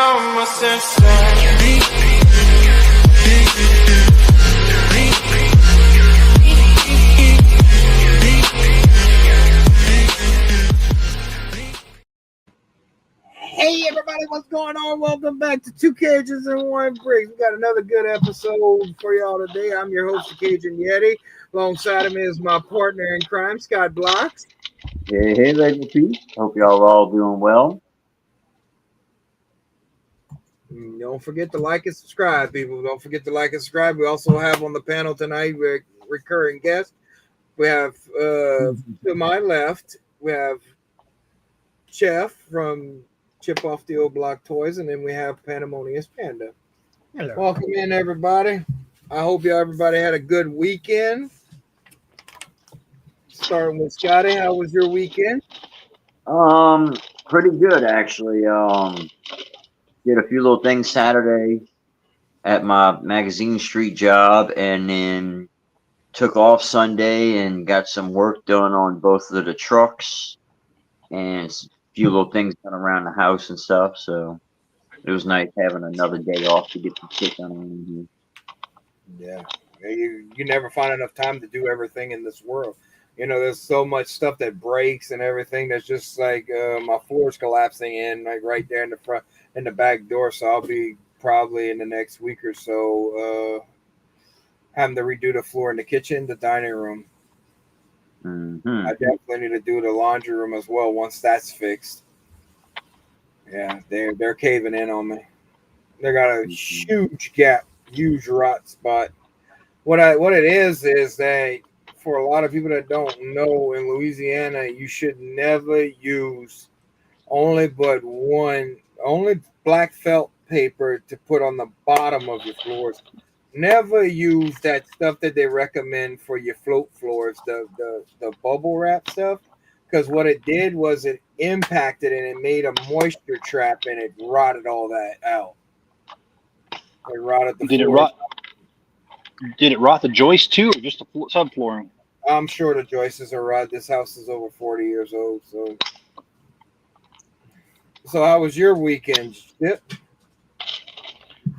on my senses. Hey everybody, what's going on? Welcome back to Two Cajuns and One Brick. We got another good episode for y'all today. I'm your host, the Cajun Yeti. Alongside of me is my partner in crime, Scott Blocks. Hey, Lady P. Hope y'all are all doing well. Don't forget to like and subscribe, people. Don't forget to like and subscribe. We also have on the panel tonight recurring guests. We have to my left, we have Chef from Chip Off the Old Block Toys, and then we have Pandemonious Panda. Hello. Welcome in, everybody. I hope everybody had a good weekend. Starting with Scotty, how was your weekend? Pretty good actually. Did a few little things Saturday at my Magazine Street job, and then took off Sunday and got some work done on both of the trucks and a few little things done around the house and stuff. So it was nice having another day off to get some shit done around here. Yeah, you never find enough time to do everything in this world. You know, there's so much stuff that breaks and everything. That's just like my floor's collapsing in, like right there in the front, in the back door. So I'll be probably in the next week or so having to redo the floor in the kitchen, the dining room. Mm-hmm. I definitely need to do the laundry room as well once that's fixed. Yeah, they're caving in on me. They got a huge gap, huge rot spot. What it is that for a lot of people that don't know, in Louisiana, you should never use only black felt paper to put on the bottom of your floors. Never use that stuff that they recommend for your float floors, the bubble wrap stuff, because what it did was it impacted and it made a moisture trap and it rotted all that out. It rotted the floors. Did it rot the joist too, or just the subflooring? I'm sure the joists are rotted. This house is over 40 years old. So how was your weekend? Yep.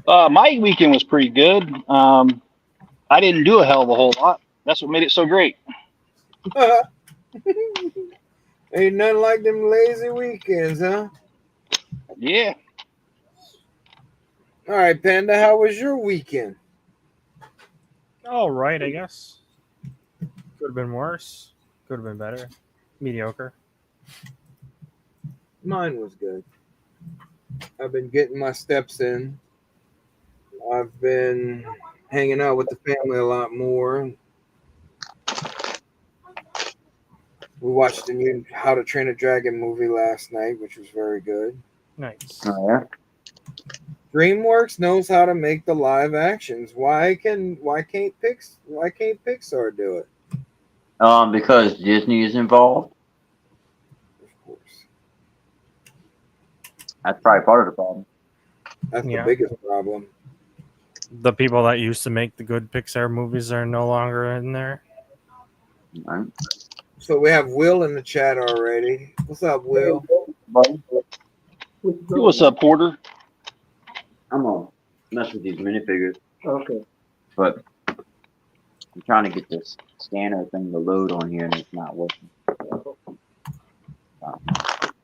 My weekend was pretty good. I didn't do a hell of a whole lot. That's what made it so great. Ain't nothing like them lazy weekends, huh? Yeah. All right, Panda, how was your weekend? All right, I guess. Could have been worse. Could have been better. Mediocre. Mine was good. I've been getting my steps in. I've been hanging out with the family a lot more. We watched the new How to Train a Dragon movie last night, which was very good. Nice. Oh, yeah. DreamWorks knows how to make the live actions. Why can't Pixar do it? Because Disney is involved. Of course. That's probably part of the problem. That's the biggest problem. The people that used to make the good Pixar movies are no longer in there. Right. So we have Will in the chat already. What's up, Will? What's up, Porter? I'm gonna mess with these minifigures. Okay. But I'm trying to get this scanner thing to load on here and it's not working.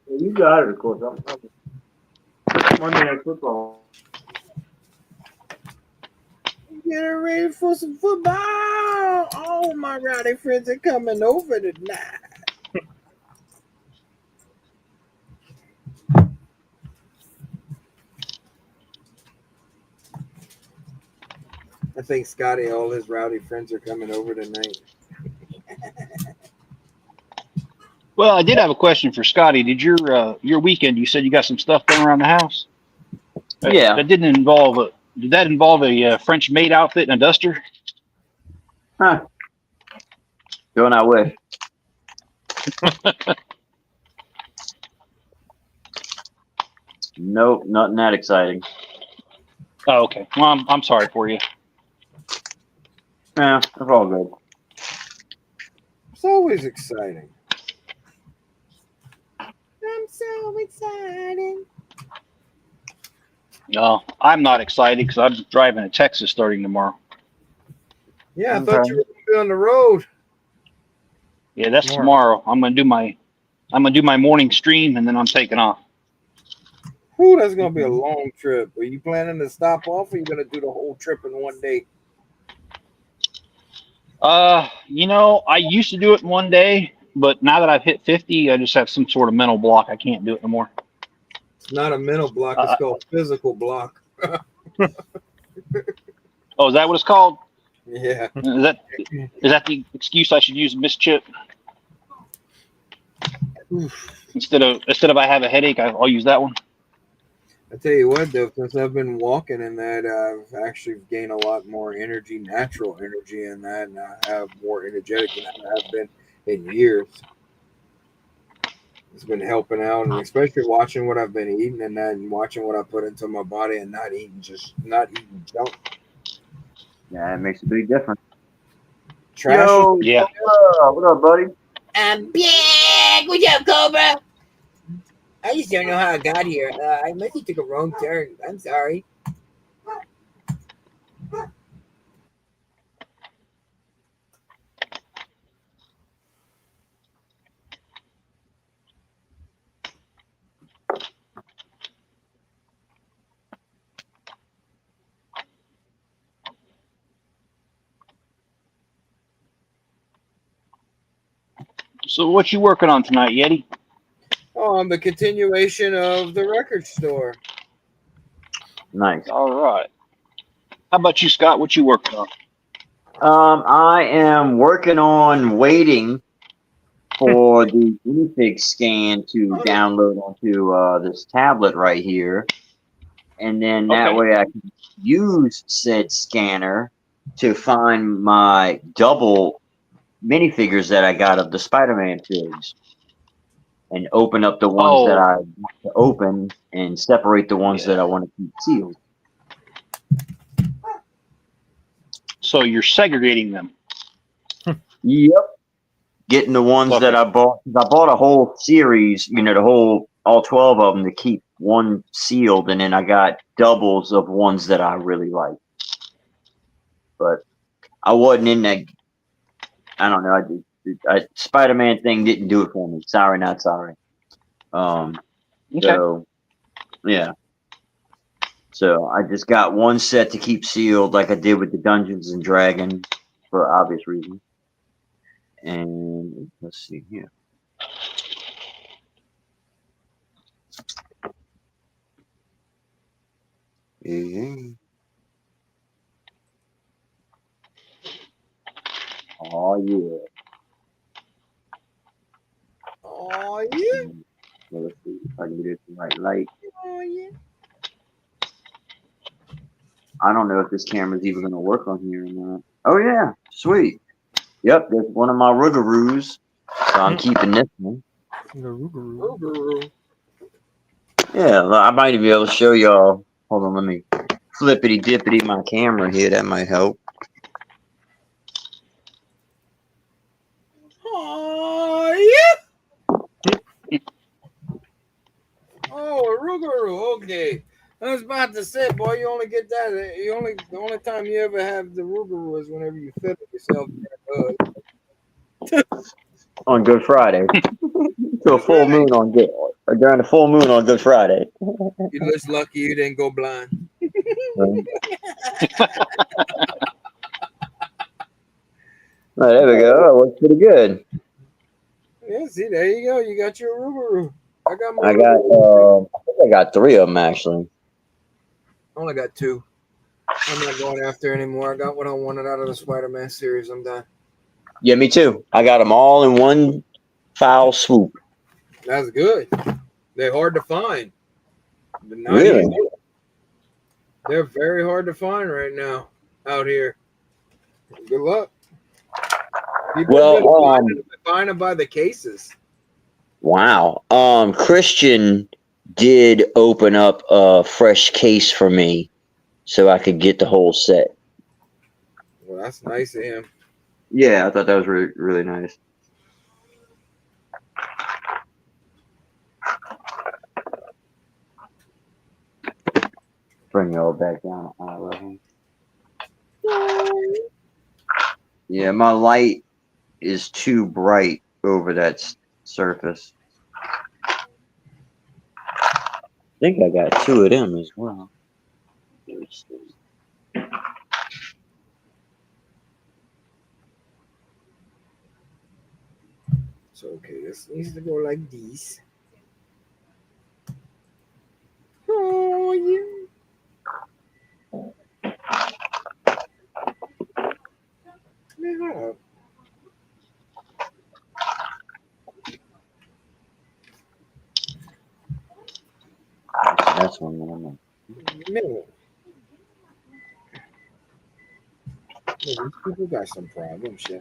You got it, of course. Monday Night Football. Getting ready for some football. Oh, my rowdy friends are coming over tonight. I think Scotty, all his rowdy friends are coming over tonight. Well, I did have a question for Scotty. Did your weekend? You said you got some stuff done around the house. Yeah. That didn't involve a. Did that involve a French maid outfit and a duster? Huh. Doing I wish. Nope, nothing that exciting. Oh, okay. Well, I'm sorry for you. Yeah, it's all good. It's always exciting. I'm so excited. No, I'm not excited because I'm driving to Texas starting tomorrow. Yeah, I thought you were going to be on the road. Yeah, that's Tomorrow. tomorrow. I'm gonna do my morning stream and then I'm taking off. Whew, that's going to be a long trip. Are you planning to stop off, or are you going to do the whole trip in one day? I used to do it in one day, but now that I've hit 50, I just have some sort of mental block. I can't do it no more. It's not a mental block. It's called physical block. Oh, is that what it's called? Yeah. Is that the excuse I should use, Miss Chip? Instead of I have a headache, I'll use that one. I tell you what, though, since I've been walking in that, I've actually gained a lot more energy, natural energy in that, and I have more energetic than I have been in years. It's been helping out, and especially watching what I've been eating and that, and watching what I put into my body, and not eating junk. Yeah, it makes a big difference. Trash. Yo, Yeah. what up, buddy? I'm back. What's up, Cobra? I just don't know how I got here. I must have took a wrong turn. I'm sorry. So what you working on tonight, Yeti? The continuation of the record store. Nice. All right. How about you, Scott? What you working on? I am working on waiting for the infig scan to download onto this tablet right here, and then that Okay. way I can use said scanner to find my double minifigures that I got of the Spider-Man series, and open up the ones that I want to open and separate the ones that I want to keep sealed. So you're segregating them. Yep. Getting the ones Okay. that I bought. I bought a whole series, all 12 of them to keep one sealed, and then I got doubles of ones that I really like. But I wasn't in that. I don't know. Spider-Man thing didn't do it for me. Sorry, not sorry. Okay. So yeah. So I just got one set to keep sealed, like I did with the Dungeons and Dragons, for obvious reasons. And let's see here. Yeah. Oh yeah. Oh yeah. Well, let's see if I can get it in the right light. Oh yeah. I don't know if this camera's even going to work on here or not. Oh yeah, sweet. Yep, there's one of my Rougaroos. So I'm keeping this one. Yeah, I might be able to show y'all. Hold on, let me flippity dippity my camera here. That might help. Oh yeah. Oh, a Rougarou. Okay. I was about to say, boy, you only get that. The only time you ever have the Rougarou is whenever you fit it yourself. On Good Friday. To a full moon on good, during the full moon on Good Friday. You're just lucky you didn't go blind. Right. Oh, there we go. Oh, it works pretty good. Yeah, see, there you go. You got your Rougarou. I think I got 3 of them actually. I only got 2. I'm not going after anymore. I got what I wanted out of the Spider-Man series. I'm done. Yeah, me too. I got them all in one foul swoop. That's good. They're hard to find. But not Really? easy. They're very hard to find right now out here. Good luck. People find them by the cases. Wow. Christian did open up a fresh case for me so I could get the whole set. Well, that's nice of him. Yeah, I thought that was really, really nice. Bring y'all back down to eye level. Yeah, my light is too bright over that surface. I think I got two of them as well. So okay, this needs to go like this. Oh yeah. Man, hold up. That's one of them. Man. These people got some problems, yeah.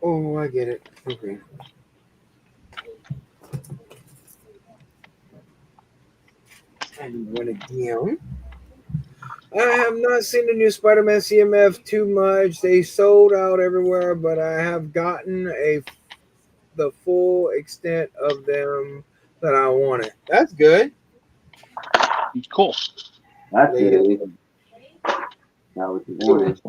Oh, I get it. Okay. And one again. I have not seen the new Spider-Man CMF too much. They sold out everywhere, but I have gotten the full extent of them that I wanted. That's good. Cool. That's They- it. Not what you wanted.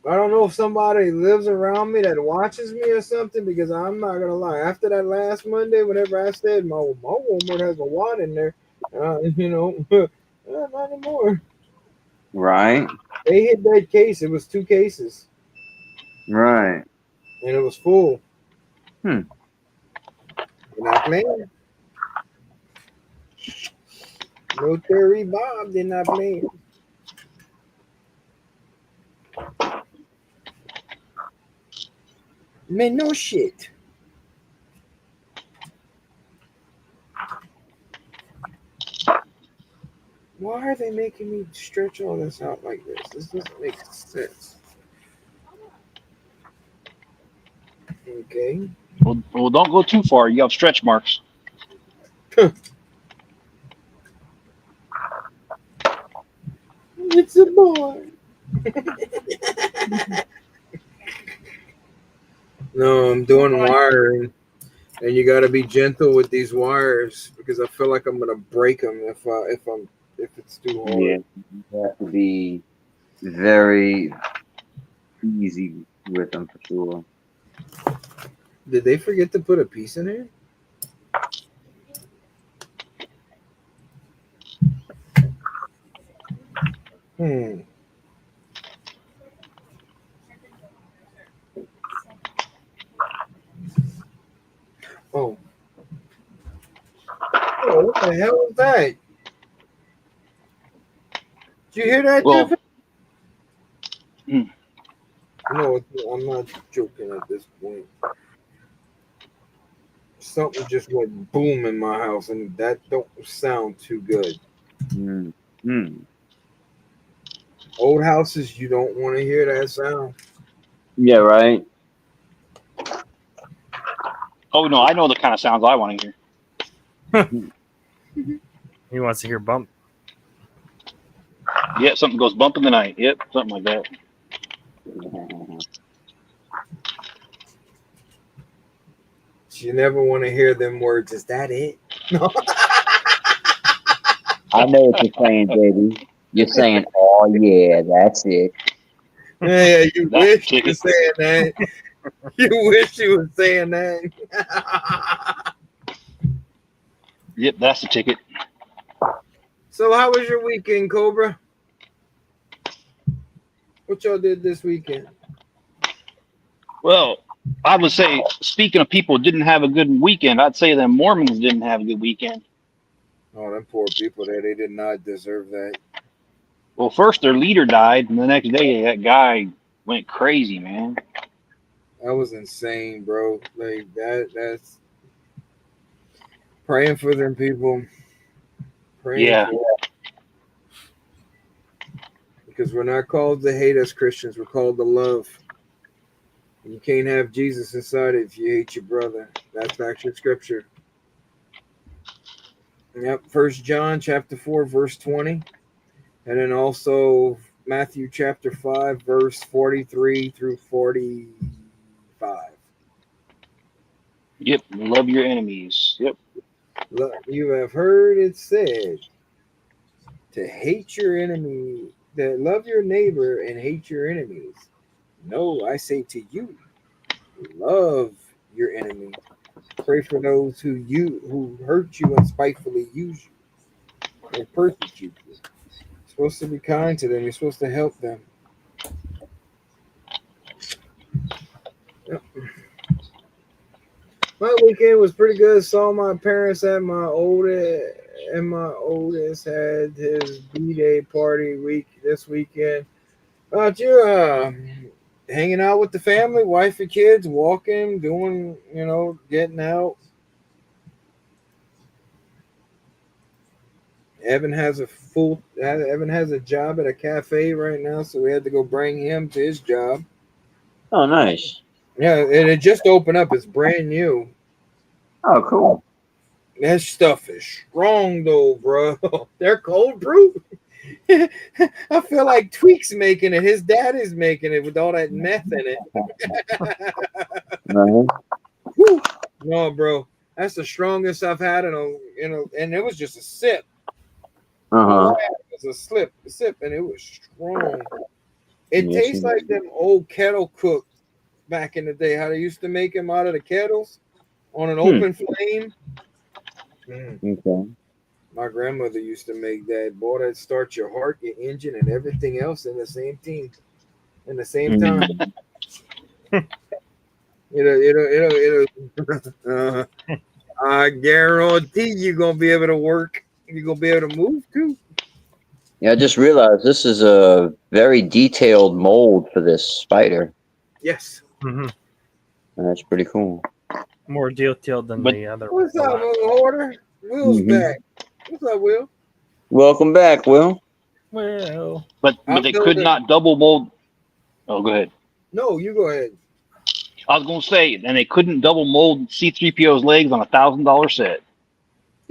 I don't know if somebody lives around me that watches me or something, because I'm not gonna lie. After that last Monday, whenever I said my Walmart has a watt in there, not anymore. Right. They hit that case. It was 2 cases, Right. and it was full. Hmm. They're not playing. No Terry Bob. They're not playing. Man, no shit. Why are they making me stretch all this out like this? This doesn't make sense. Okay. Well, don't go too far. You have stretch marks. It's a boy. No, I'm doing wiring, and you got to be gentle with these wires because I feel like I'm gonna break them if it's too hard. Yeah. You have to be very easy with them for sure. Did they forget to put a piece in here? Oh. Oh, what the hell was that? Did you hear that, Well, Tiffany? No, I'm not joking at this point. Something just went boom in my house, and that don't sound too good. Mm. Mm. Old houses, you don't want to hear that sound. Yeah, right. oh no, I know the kind of sounds I want to hear. He wants to hear bump. Yep, something goes bump in the night. Yep, something like that. You never want to hear them words. Is that it? No. I know what you're saying, baby. You're saying, "Oh yeah, that's it." Yeah, you That's wish the you were ticket. saying that. You wish you were saying that. Yep, that's the ticket. So, how was your weekend, Cobra? What y'all did this weekend? Well, I would say, speaking of people who didn't have a good weekend, I'd say the Mormons didn't have a good weekend. Oh, them poor people there, they did not deserve that. Well, first their leader died, and the next day that guy went crazy, man. That was insane, bro. Like that's praying for them people. Praying Yeah. for because we're not called to hate as Christians, we're called to love. You can't have Jesus inside if you hate your brother. That's actually scripture. Yep, 1 John chapter 4, verse 20. And then also Matthew chapter 5, verse 43 through 45. Yep. Love your enemies. Yep. You have heard it said to hate your enemy, that love your neighbor and hate your enemies. No, I say to you, love your enemy. Pray for those who hurt you and spitefully use you and persecute you. You're supposed to be kind to them. You're supposed to help them. Yep. My weekend was pretty good. Saw my parents at my oldest, and my oldest had his B-day party this weekend. About you, hanging out with the family, wife and kids, walking, doing, getting out. Evan has a job at a cafe right now, so we had to go bring him to his job. Oh, nice. Yeah, and it just opened up. It's brand new. Oh, cool. That stuff is strong though, bro. They're cold brew. I feel like Tweak's making it. His dad is making it with all that meth in it. No, bro, that's the strongest I've had in and it was just a sip. It was a sip, and it was strong. It tastes like them old kettle cooks back in the day. How they used to make them out of the kettles on an open flame. Okay. My grandmother used to make that. Boy, that starts your heart, your engine, and everything else in the same time. I guarantee you're gonna be able to work. You're gonna be able to move too. Yeah, I just realized this is a very detailed mold for this spider. Yes. Mm-hmm. That's pretty cool. More detailed than the other. What's up, Hoarder? Will's back. What's up, Will? Welcome back, Will. Well, but they could not double mold. Oh, go ahead. No, you go ahead. I was going to say, and they couldn't double mold C-3PO's legs on $1,000 set.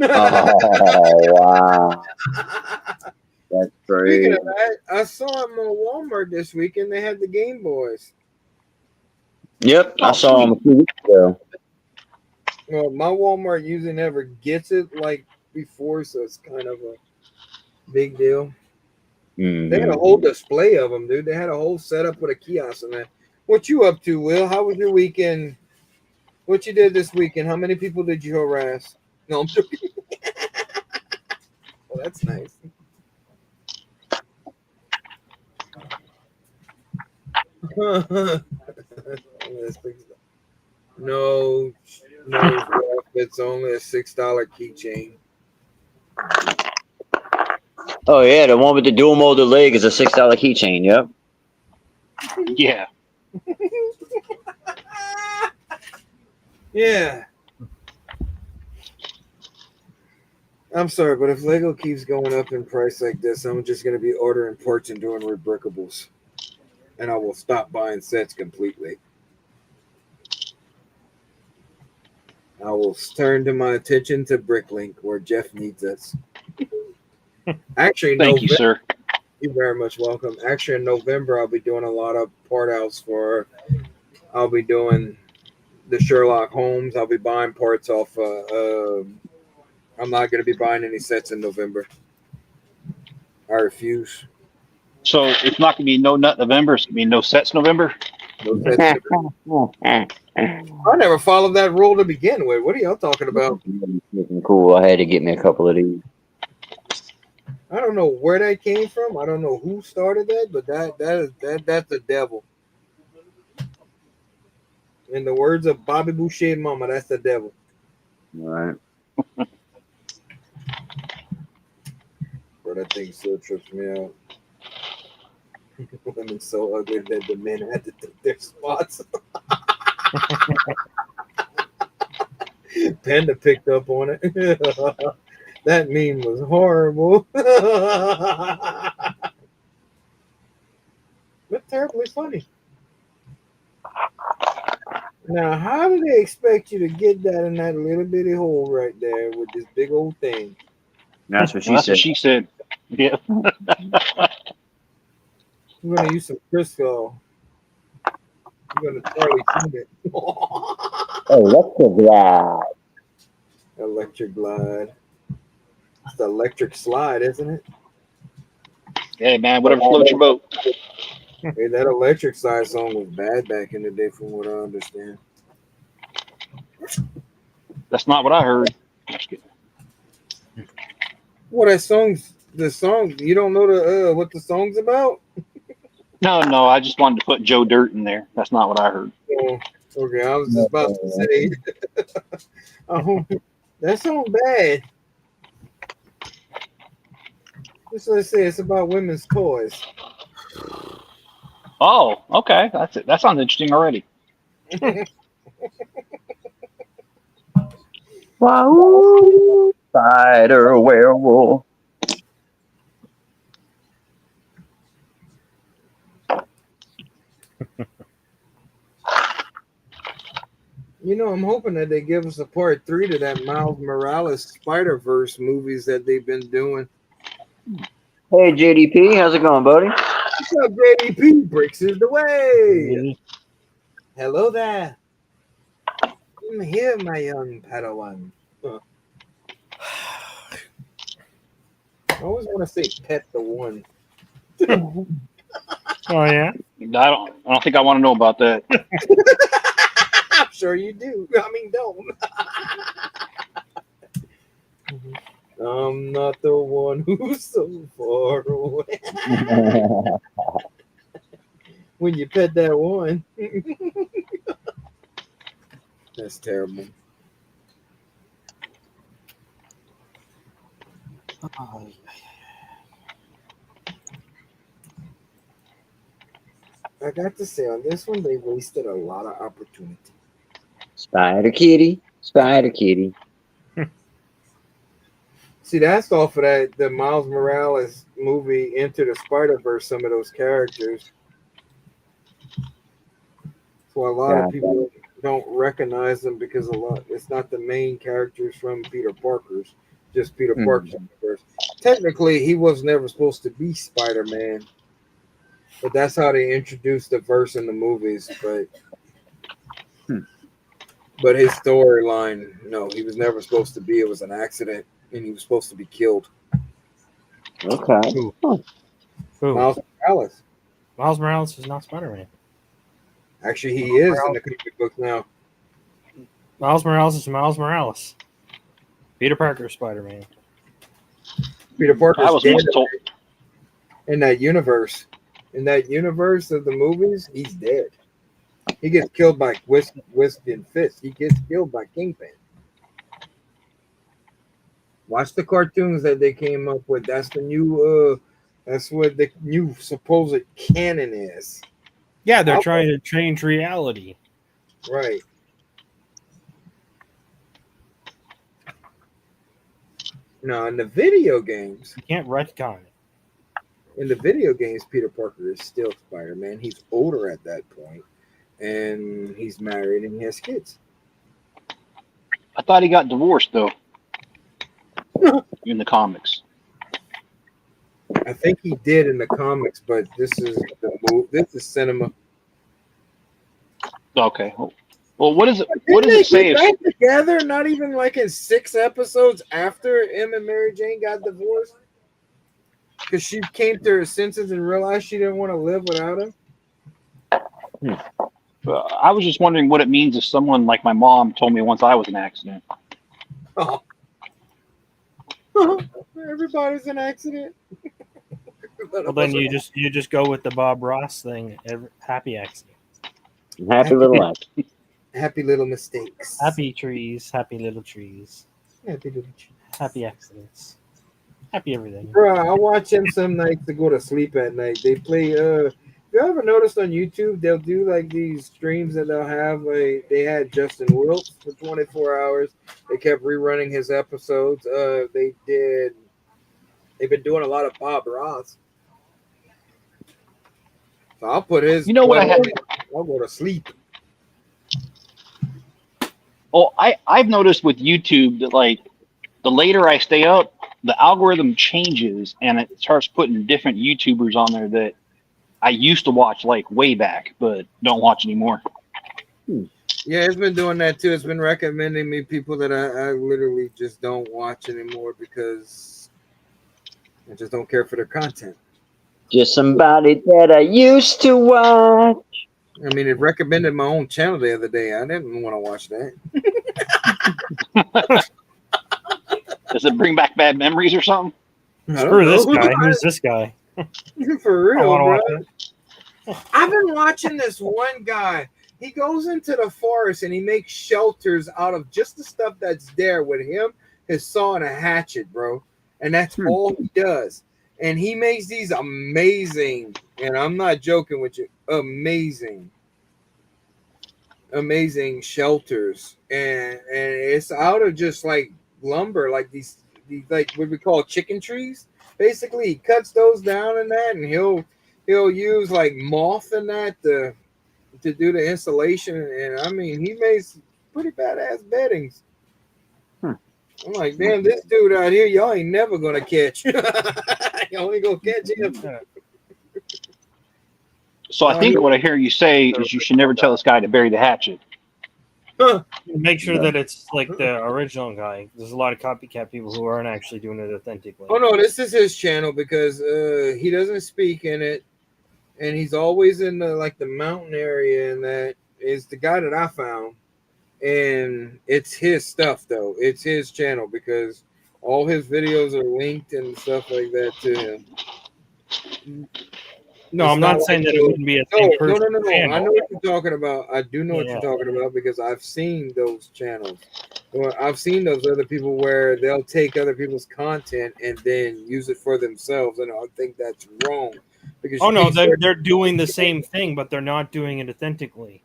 Oh, wow. That's crazy. Speaking of that, I saw them on Walmart this week, and they had the Game Boys. Yep, I saw them a few weeks ago. Well, my Walmart usually never gets it like before, so it's kind of a big deal. Mm-hmm. They had a whole display of them, dude. They had a whole setup with a kiosk in there. What you up to, Will? How was your weekend? What you did this weekend? How many people did you harass? No, I'm joking. Well, that's nice. No, it's only a $6 keychain. Oh yeah, the one with the dual molded leg is a $6 keychain. Yep. Yeah. Yeah. I'm sorry, but if Lego keeps going up in price like this, I'm just going to be ordering parts and doing rebrickables. And I will stop buying sets completely. I will turn to my attention to Bricklink, where Jeff needs us. Actually, thank you, sir. You're very much welcome. Actually, in November, I'll be doing a lot of part outs for. I'll be doing the Sherlock Holmes. I'll be buying parts off. I'm not going to be buying any sets in November. I refuse. So it's not going to be no nut November. It's going to be no sets November. No sets November. I never followed that rule to begin with. What are y'all talking about? Cool. I had to get me a couple of these. I don't know where that came from. I don't know who started that, but that's the devil. In the words of Bobby Boucher, Mama, that's the devil. All right. Bro, that thing still trips me out. Women's so ugly that the men had to take their spots. Panda picked up on it. That meme was horrible. But terribly funny. Now, how do they expect you to get that in that little bitty hole right there with this big old thing? That's what she Well, that's said. what she said. Yeah. I'm gonna use some Crisco. I'm gonna Charlie Sheen it. Electric Glide. Electric Glide. It's the electric slide, isn't it? Hey man, whatever floats your boat. Hey, that electric slide song was bad back in the day, from what I understand. That's not what I heard. Just kidding. What that song's the song? You don't know the what the song's about? No, I just wanted to put Joe Dirt in there. That's not what I heard. Oh, okay, I was just about to say. Oh, that song bad. Just let's say it's about women's toys. Oh, okay. That's it. That sounds interesting already. Wow, spider werewolf. You know, I'm hoping that they give us a part 3 to that Miles Morales Spider-Verse movies that they've been doing. Hey JDP, how's it going, buddy? What's up, JDP? Bricks is the way. Hello there. I'm here, my young Padawan. Huh. I always want to say pet the one. Oh yeah. I don't think I want to know about that. I'm sure you do. I mean, don't. I'm not the one who's so far away. When you pet that one. That's terrible. I got to say, on this one, they wasted a lot of opportunity. Spider Kitty, Spider Kitty. See, that's off of that the Miles Morales movie Into the Spider-Verse, some of those characters. So a lot of people don't recognize them because it's not the main characters from Peter Parker's, just Peter Parker's universe. Technically, he was never supposed to be Spider-Man, but that's how they introduced the verse in the movies. But his storyline, no, he was never supposed to be. It was an accident, and he was supposed to be killed. Okay. Who? Miles Morales. Miles Morales is not Spider-Man. Actually, he is in the comic book now. Miles Morales is Miles Morales. Peter Parker, Spider-Man. Peter Parker's I was dead once told. in that universe. In that universe of the movies, he's dead. He gets killed by Twisted Fist. He gets killed by Kingpin. Watch the cartoons that they came up with. That's the new. That's what the new supposed canon is. Yeah, they're trying to change reality. Right. Now, in the video games, You can't retcon it. in the video games, Peter Parker is still Spider-Man. He's older at that point, and he's married and he has kids. I thought he got divorced though. In the comics. I think he did in the comics, but this is the move. This is cinema. Okay. Well, what is it? What does Didn't it say? they get back together? Not even like in 6 episodes after him and Mary Jane got divorced, because she came to her senses and realized she didn't want to live without him. I was just wondering what it means if someone like my mom told me once I was an accident. Oh. Everybody's an accident. Well, then you just go with the Bob Ross thing. Happy accident. Happy little life. Happy little mistakes. Happy trees. Happy little trees. Happy little trees. Happy accidents. Happy everything. Bro, I watch them some nights to go to sleep at night. They play. You ever noticed on YouTube they'll do like these streams that they'll have like they had Justin Wilkes for 24 hours. They kept rerunning his episodes. They've been doing a lot of Bob Ross. So I'll put his. You know what I had? I'll go to sleep. Oh, I've noticed with YouTube that like the later I stay up, the algorithm changes and it starts putting different YouTubers on there that I used to watch like way back, but don't watch anymore. Yeah, it's been doing that too. It's been recommending me people that I literally just don't watch anymore because I just don't care for their content. Just somebody that I used to watch. I mean, it recommended my own channel the other day. I didn't want to watch that. Does it bring back bad memories or something? Screw this guy. Who's this guy? For I real, want to bro. watch it. I've been watching this one guy. He goes into the forest and he makes shelters out of just the stuff that's there with him, his saw, and a hatchet, bro. And that's all he does. And he makes these amazing, and I'm not joking with you, amazing shelters. And it's out of just like lumber, like these like what we call chicken trees. Basically, he cuts those down in that, and he'll use like moth in that to do the installation. And I mean, he makes pretty badass beddings. I'm like, damn, this dude out here, y'all ain't never gonna catch. You only gonna catch him. So I think what I hear you say is you should never tell this guy to bury the hatchet. Make sure that it's like the original guy. There's a lot of copycat people who aren't actually doing it authentically. Oh no, this is his channel because he doesn't speak in it, and he's always in the like the mountain area, and that is the guy that I found. And it's his stuff though. It's his channel because all his videos are linked and stuff like that to him. No, It's I'm not like saying that it wouldn't be a no. same person. I know what you're talking about. I do know what you're talking about because I've seen those channels. I've seen those other people where they'll take other people's content and then use it for themselves, and I think that's wrong. Because they're doing the same thing, but they're not doing it authentically.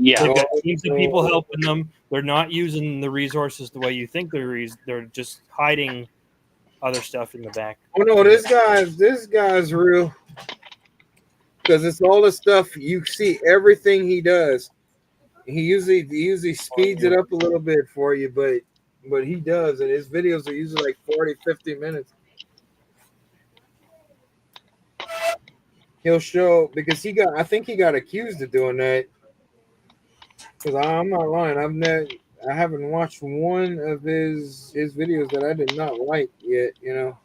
Yeah, They've got teams of people helping them. They're not using the resources the way you think they're just hiding other stuff in the back. Oh no, this guy's real. Because it's all the stuff you see, everything he does. He usually speeds it up a little bit for you, but he does, and his videos are usually like 40, 50 minutes. He'll show because I think he got accused of doing that. Because I'm not lying, I haven't watched one of his videos that I did not like yet, you know.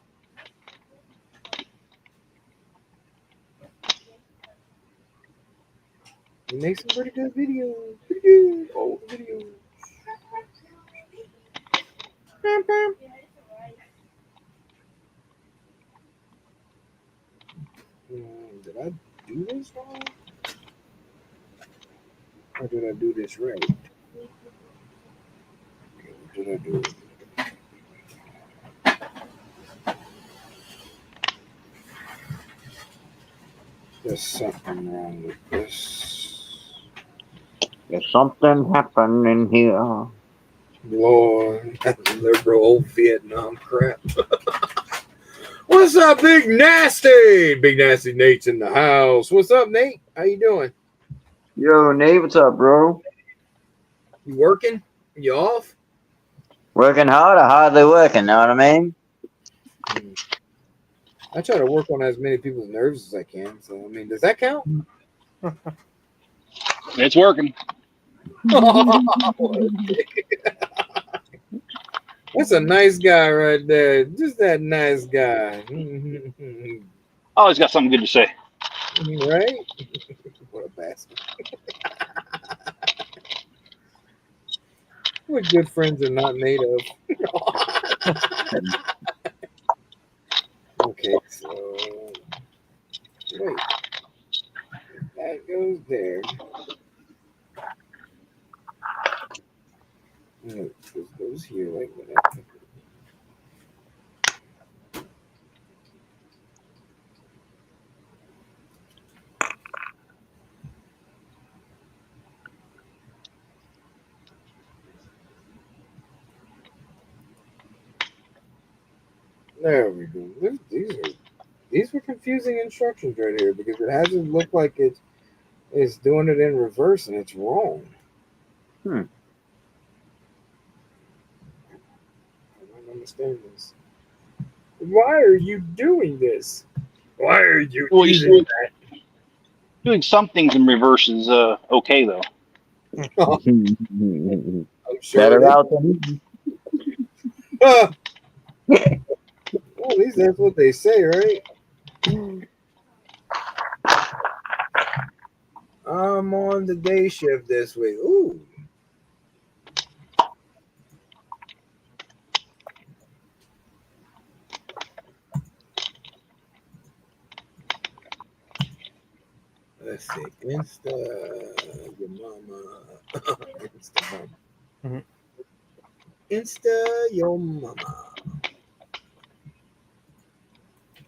He makes some pretty good videos. Pretty good old videos. Did I do this wrong? Or did I do this right? Okay, what did I do? There's something wrong with this. There's something happening here. Lord, that liberal old Vietnam crap. What's up, Big Nasty? Big Nasty Nate's in the house. What's up, Nate? How you doing? Yo, Nate, what's up, bro? You working? You off? Working hard or hardly working, know what I mean? I try to work on as many people's nerves as I can. So, I mean, does that count? it's working. That's a nice guy right there. Just that nice guy. Always got something good to say. Right? What a bastard. What good friends are not made of. Okay, so wait. That goes there. No, this goes here like that. There we go. These were confusing instructions right here because it hasn't looked like it's doing it in reverse and it's wrong. I don't understand this. Why are you doing this? Why are you Well, you doing see, doing some things in reverse is okay though. that? I'm sure Better it is. out than Well, at least that's what they say, right? I'm on the day shift this week. Ooh. Let's see. Insta your mama. Insta mama. Mhm. Insta your mama.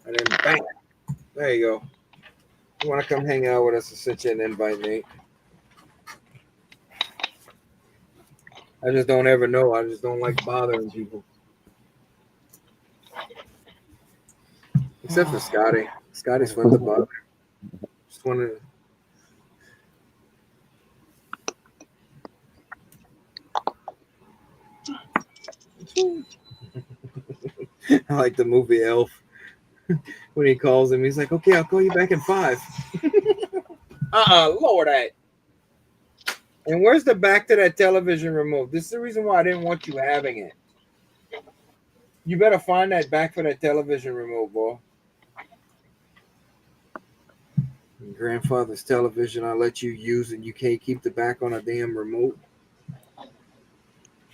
And then bang. There you go. You want to come hang out with us and send you an invite, Nate? I just don't ever know. I just don't like bothering people. Except for Scotty. Scotty's fun to bother. Just want to. I like the movie Elf. When he calls him, he's like, "Okay, I'll call you back in 5." Lower that. And where's the back to that television remote? This is the reason why I didn't want you having it. You better find that back for that television remote, boy. Grandfather's television I let you use, and you can't keep the back on a damn remote.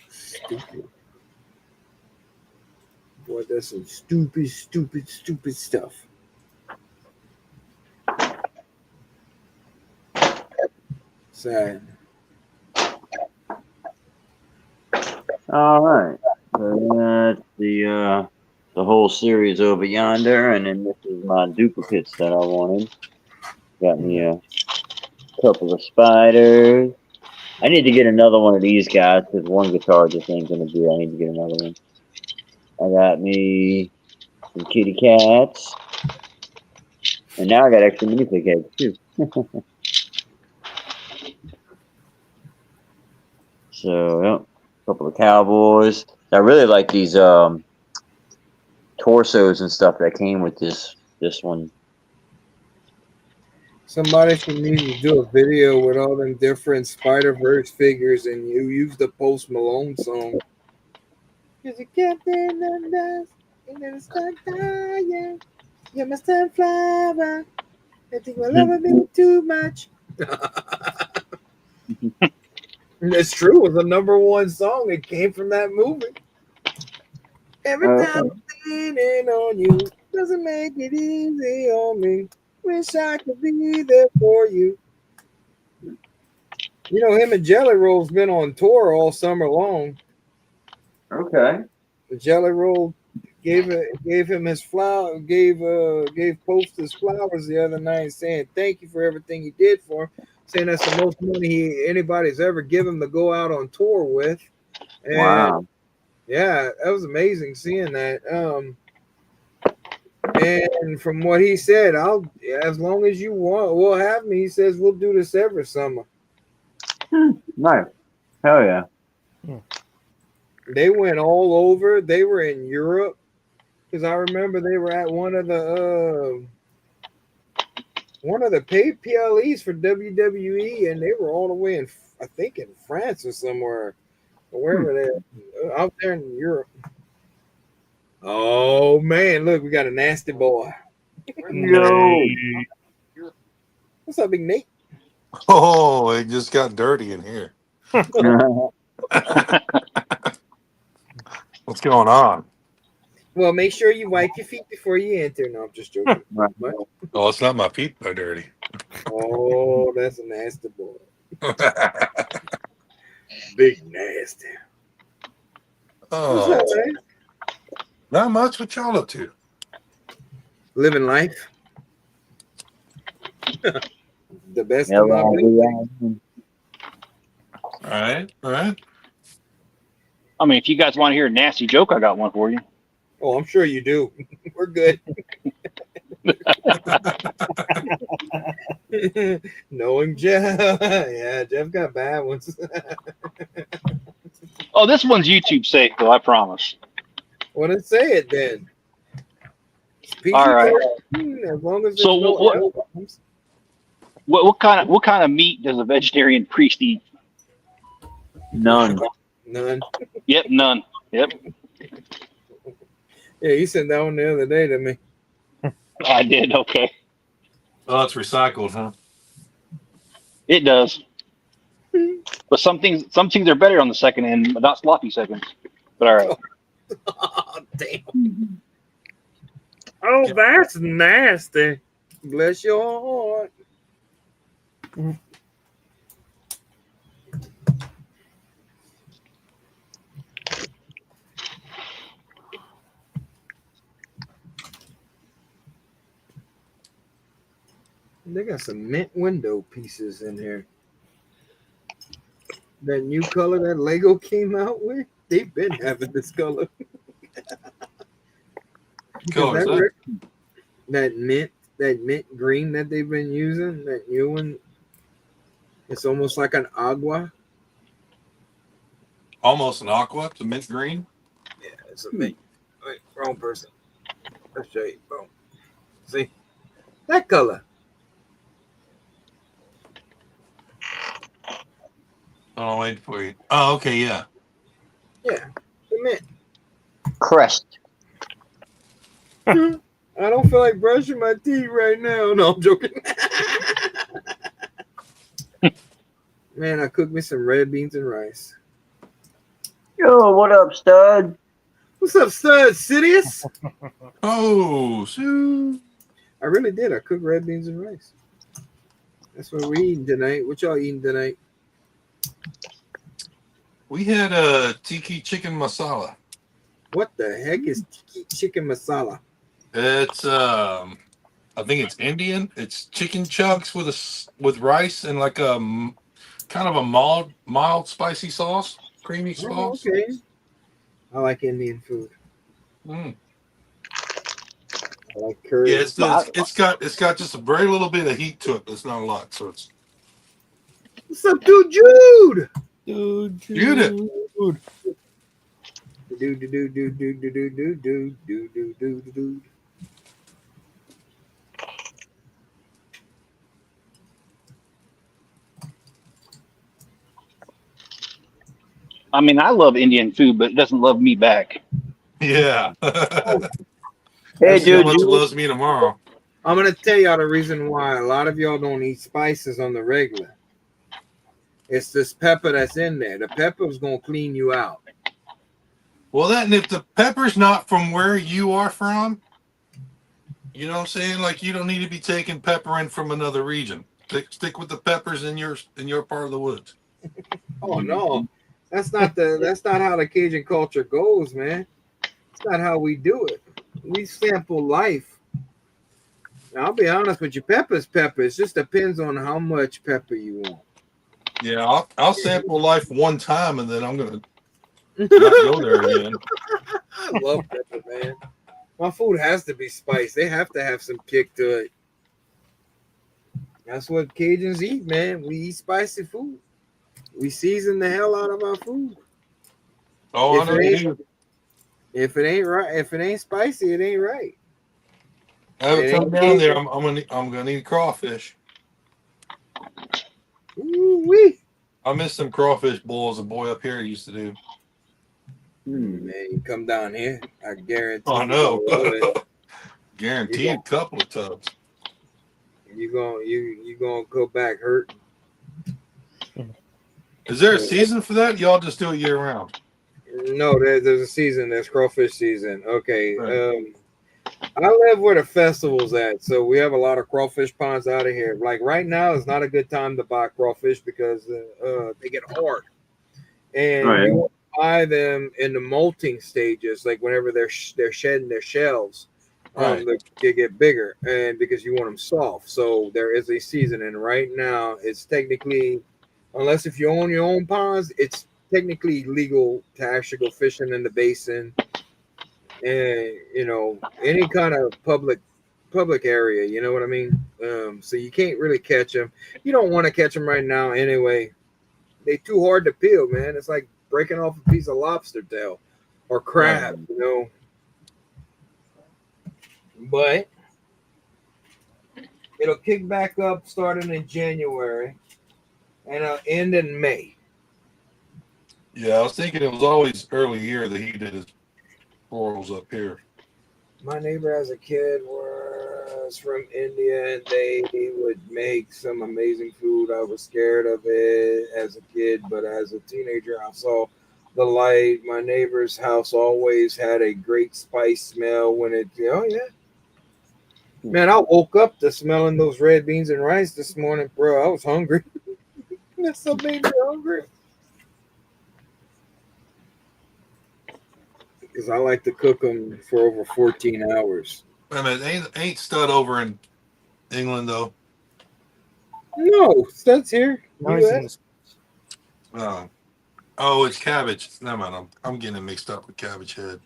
Stupid. Boy, that's some stupid stuff. Sad. All right. So that's the whole series over yonder, and then this is my duplicates that I wanted. Got me a couple of spiders. I need to get another one of these guys because one guitar just ain't gonna do. I need to get another one. I got me some kitty cats, and now I got extra minifig heads too. So, yep, a couple of cowboys. I really like these torsos and stuff that came with this one. Somebody should need to do a video with all them different Spider-Verse figures and you use the Post Malone song. Cause you captain and us, and then it's not dying. You're my sunflower. I think we'll ever be too much. It's true. It was a #1 song. It came from that movie. Every time I'm leaning on you, doesn't make it easy on me. Wish I could be there for you. You know, him and Jelly Roll's been on tour all summer long. Okay. The Jelly Roll gave him his flower, gave Post his flowers the other night, saying thank you for everything he did for him. Saying that's the most money anybody's ever given him to go out on tour with. And Wow. yeah, that was amazing seeing that. And from what he said, as long as you want, we'll have me. He says we'll do this every summer. Nice. Hell yeah. They went all over. They were in Europe because I remember they were at one of the PLEs for WWE, and they were all the way in, I think, in France or somewhere, or wherever they're out there in Europe. Oh man, look, we got a nasty boy. Yo. What's up, Big Nate? Oh, it just got dirty in here. What's going on? Well, make sure you wipe your feet before you enter. No, I'm just joking. What? Oh, it's not my feet that are dirty. Oh, that's a nasty boy. Big nasty. What's Oh, up, man? not much. What y'all up to? Living life. The best of my All right, all right. I mean, if you guys want to hear a nasty joke, I got one for you. Oh, I'm sure you do. We're good. Knowing Jeff. Yeah, Jeff got bad ones. Oh, this one's YouTube safe, though, I promise. Well, then say it then. PG All right. as long as there's So no what- L-bombs. what kind of meat does a vegetarian priest eat? None. None. Yep, none. Yep, Yeah, you sent that one the other day to me. I did. Okay, Oh, it's recycled, huh? it does. But some things are better on the second end, but not sloppy seconds. But all right. Oh, damn. Oh, that's nasty. Bless your heart. They got some mint window pieces in here. That new color that Lego came out with, they've been having this color. Color is that? That mint green that they've been using, that new one, it's almost like an agua. Almost an aqua. It's a mint green. Yeah, it's a mint. Wait, wrong person. Let's show you. Boom. See? That color. Oh, wait for you. Oh, okay, yeah. Yeah, the mint. Crest. I don't feel like brushing my teeth right now. No, I'm joking. Man, I cooked me some red beans and rice. Yo, what up, stud? What's up, stud? Sidious? Oh, so I really did. I cooked red beans and rice. That's what we're eating tonight. What y'all eating tonight? we had a tiki chicken masala. What the heck is tiki chicken masala? It's I think it's Indian. It's chicken chunks with rice and like a kind of a mild spicy sauce, creamy Oh, sauce. okay. I like Indian food. Mm. I like curry. Yeah, it's got just a very little bit of heat to it. There's not a lot, so it's What's up, dude? Jude. Judith. Dude. I mean, I love Indian food, but it doesn't love me back. Yeah. Hey, See how dude. much it loves me tomorrow. I'm gonna tell y'all the reason why a lot of y'all don't eat spices on the regular. It's this pepper that's in there. The pepper's gonna clean you out. Well, that and if the pepper's not from where you are from, you know what I'm saying? Like you don't need to be taking pepper in from another region. Stick with the peppers in your part of the woods. Oh no, that's not how the Cajun culture goes, man. It's not how we do it. We sample life. Now, I'll be honest with you, pepper's pepper. It just depends on how much pepper you want. Yeah, I'll sample life one time and then I'm gonna not go there again. I love pepper, man. My food has to be spiced. They have to have some kick to it. That's what Cajuns eat, man. We eat spicy food. We season the hell out of our food. Oh, I know you do. If it ain't right, if it ain't spicy, it ain't right. I haven't It come ain't down there. Cajun. I'm gonna need crawfish. Ooh-wee. I miss some crawfish bowls a boy up here used to do. Man, you come down here, I guarantee. Oh, I know. You love it. Guaranteed a couple of tubs. You gonna go back hurt. Is there a season for that? Y'all just do it year round. No, there's a season. There's crawfish season. Okay. Right. I live where the festival's at, so we have a lot of crawfish ponds out of here. Like right now is not a good time to buy crawfish because they get hard, and Oh, yeah. you want to buy them in the molting stages, like whenever they're shedding their shells. Right. They get bigger, and because you want them soft. So there is a season, and right now it's technically, unless if you own your own ponds, it's technically legal to actually go fishing in the basin, and any kind of public area. You know what I mean? So you can't really catch them. You don't want to catch them right now anyway. They too hard to peel, man. It's like breaking off a piece of lobster tail or crab. but it'll kick back up starting in January and it'll end in May. Yeah, I was thinking it was always early year that he did his florals up here. My neighbor as a kid was from India and they would make some amazing food. I was scared of it as a kid, but as a teenager, I saw the light. My neighbor's house always had a great spice smell when it, oh, yeah. Man, I woke up to smelling those red beans and rice this morning, bro. I was hungry. That's so made me hungry. Because I like to cook them for over 14 hours. I mean, ain't Stud over in England though? No, Stud's here. No, he's in US. Oh, it's Cabbage. Never mind. I'm getting it mixed up with Cabbage Head.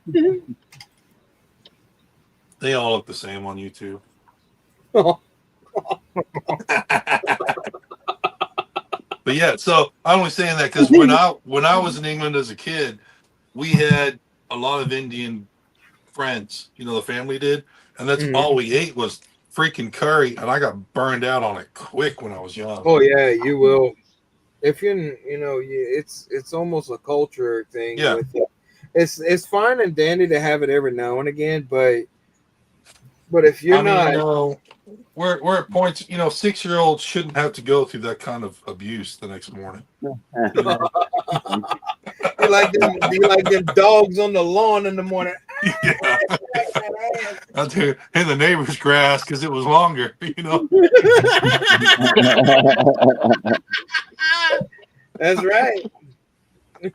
They all look the same on YouTube. Oh, But yeah, so I'm only saying that because when I was in England as a kid, we had a lot of Indian friends. You know, the family did, and that's all we ate was freaking curry, and I got burned out on it quick when I was young. oh yeah, you will. If it's almost a culture thing. Yeah. With it. It's fine and dandy to have it every now and again, but if you're not, you know, we're at points. 6-year-olds shouldn't have to go through that kind of abuse the next morning. you like them dogs on the lawn in the morning. Yeah. Out there in the neighbor's grass because it was longer. That's right.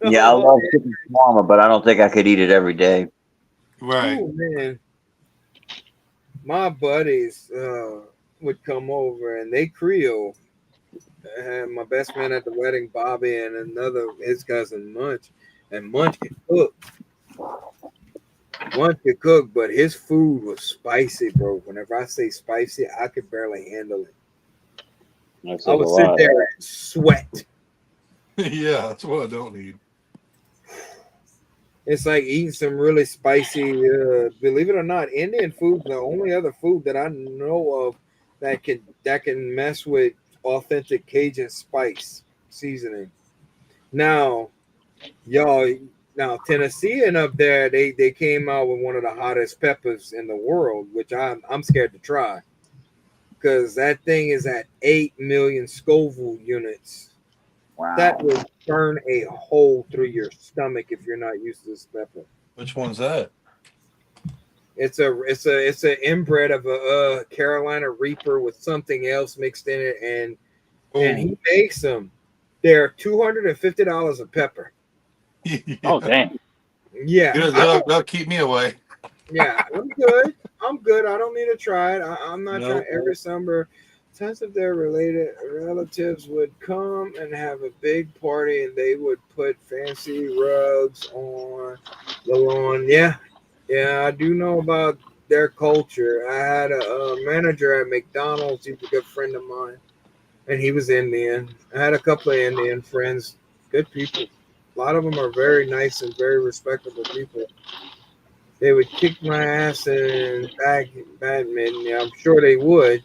Yeah, I love chicken shawarma, but I don't think I could eat it every day. Right. Oh, man. My buddies would come over and they Creole. I had my best man at the wedding, Bobby, and his cousin Munch. And Munch could cook. But his food was spicy, bro. Whenever I say spicy, I could barely handle it. I would sit there and sweat. Yeah, that's what I don't need. It's like eating some really spicy, believe it or not, Indian food, the only other food that I know of that can mess with authentic Cajun spice seasoning. Now, Tennessee and up there, they came out with one of the hottest peppers in the world, which I'm scared to try. Because that thing is at 8 million Scoville units. Wow. That would burn a hole through your stomach if you're not used to this pepper. Which one's that? It's an inbred of a Carolina Reaper with something else mixed in it, and he makes them. They're $250 a pepper. Yeah. Oh, damn. Yeah, Good, that'll keep me away. yeah, I'm good. I don't need to try it. I'm not trying. Every summer, tons of their related relatives would come and have a big party, and they would put fancy rugs on the lawn. Yeah, I do know about their culture. I had a manager at McDonald's. He's a good friend of mine, and he was Indian. I had a couple of Indian friends, good people. A lot of them are very nice and very respectable people. They would kick my ass in badminton. Yeah, I'm sure they would.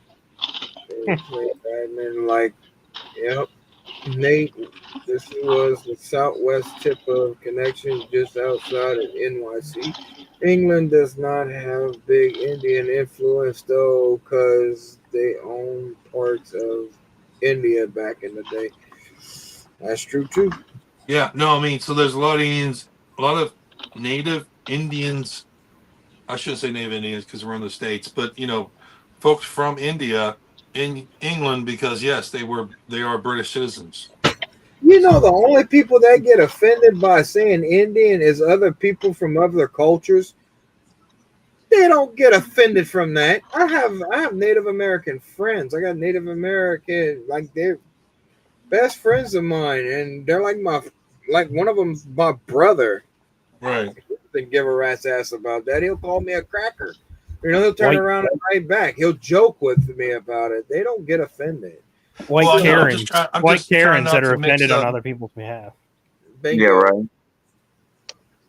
They would play badminton yep. Nate, this was the southwest tip of connection just outside of NYC. England does not have big Indian influence though, because they own parts of India back in the day. That's true too. Yeah, no, I mean, so there's a lot of Indians, a lot of native Indians. I shouldn't say native Indians because we're in the States, but folks from India in England because yes, they are British citizens. The only people that get offended by saying Indian is other people from other cultures. They don't get offended from that. I have Native American friends. I got Native American, they're best friends of mine, and they're like one of them's my brother. Right. Didn't give a rat's ass about that. He'll call me a cracker. He'll turn around and right back. He'll joke with me about it. They don't get offended. White Karens I'm just Karens trying that not are to mix offended on up- other people's behalf. Yeah, right.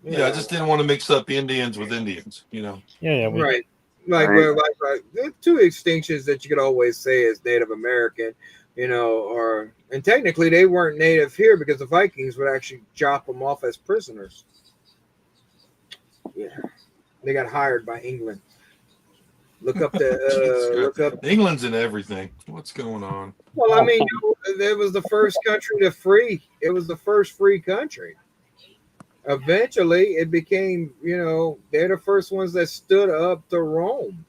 Yeah, I just didn't want to mix up Indians with Indians. Yeah, Right. Like, Right. there are two extinctions that you could always say is Native American, or and technically they weren't native here because the Vikings would actually chop them off as prisoners. Yeah, they got hired by England. Look up look up. England's in everything. What's going on? Well, I mean, it was the first country to free. It was the first free country. Eventually, it became, they're the first ones that stood up to Rome.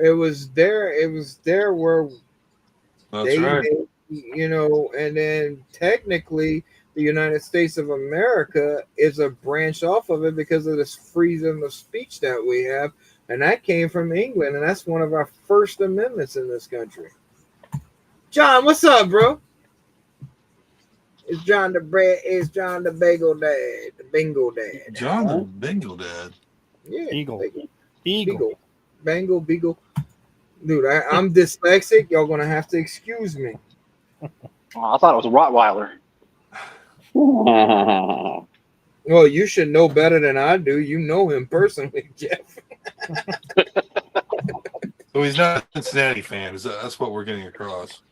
It was there. It was there where That's right. and then technically the United States of America is a branch off of it because of this freedom of speech that we have. And that came from England. And that's one of our first amendments in this country. John, what's up, bro? It's John the Bagel Dad, the Bingo Dad. John the Bingo Dad. Yeah. Beagle. Beagle. Dude, I'm dyslexic. Y'all gonna have to excuse me. Oh, I thought it was a Rottweiler. Well, you should know better than I do. You know him personally, Jeff. So he's not a Cincinnati fan. That's what we're getting across.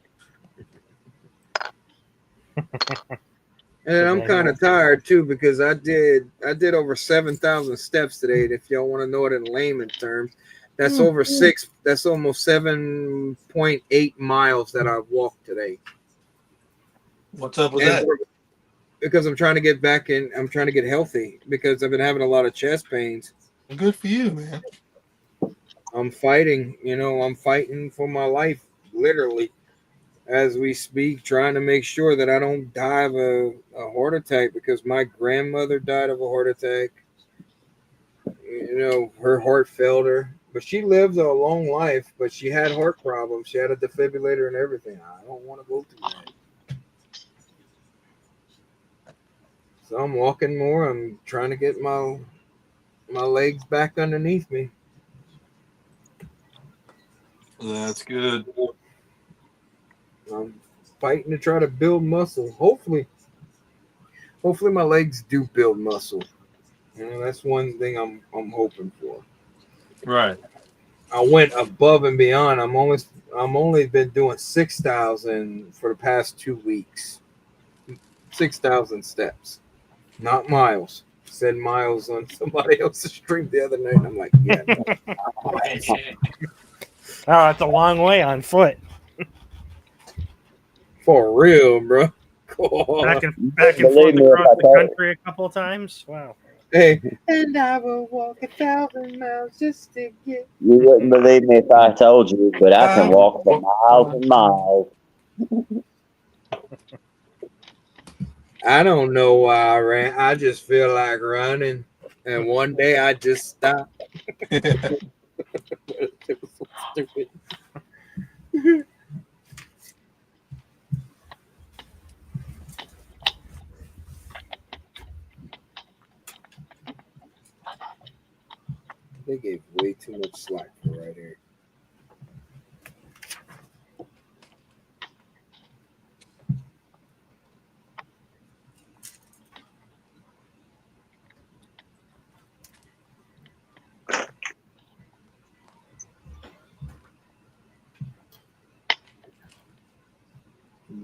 And I'm kind of tired too because I did over 7,000 steps today. And if y'all want to know it in layman terms, that's over 6. That's almost 7.8 miles that I've walked today. What's up with that? Because I'm trying to get back in. I'm trying to get healthy because I've been having a lot of chest pains. Good for you, man. I'm fighting. I'm fighting for my life, literally, as we speak, trying to make sure that I don't die of a heart attack because my grandmother died of a heart attack. Her heart failed her, but she lived a long life, but she had heart problems. She had a defibrillator and everything. I don't want to go through that. So I'm walking more. I'm trying to get my legs back underneath me. That's good. I'm fighting to try to build muscle. Hopefully my legs do build muscle. That's one thing I'm hoping for. Right. I went above and beyond. I'm only been doing 6,000 for the past 2 weeks. 6,000 steps, not miles. Said miles on somebody else's stream the other night. And I'm like, yeah. Oh, that's a long way on foot. For real, bro. Back and forth across the country a couple of times. Wow. Hey, and I will walk 1,000 miles just to get. You wouldn't believe me if I told you, but I can walk for miles and miles. I don't know why I ran. I just feel like running, and one day I just stopped. It was so stupid. They gave way too much slack for right here.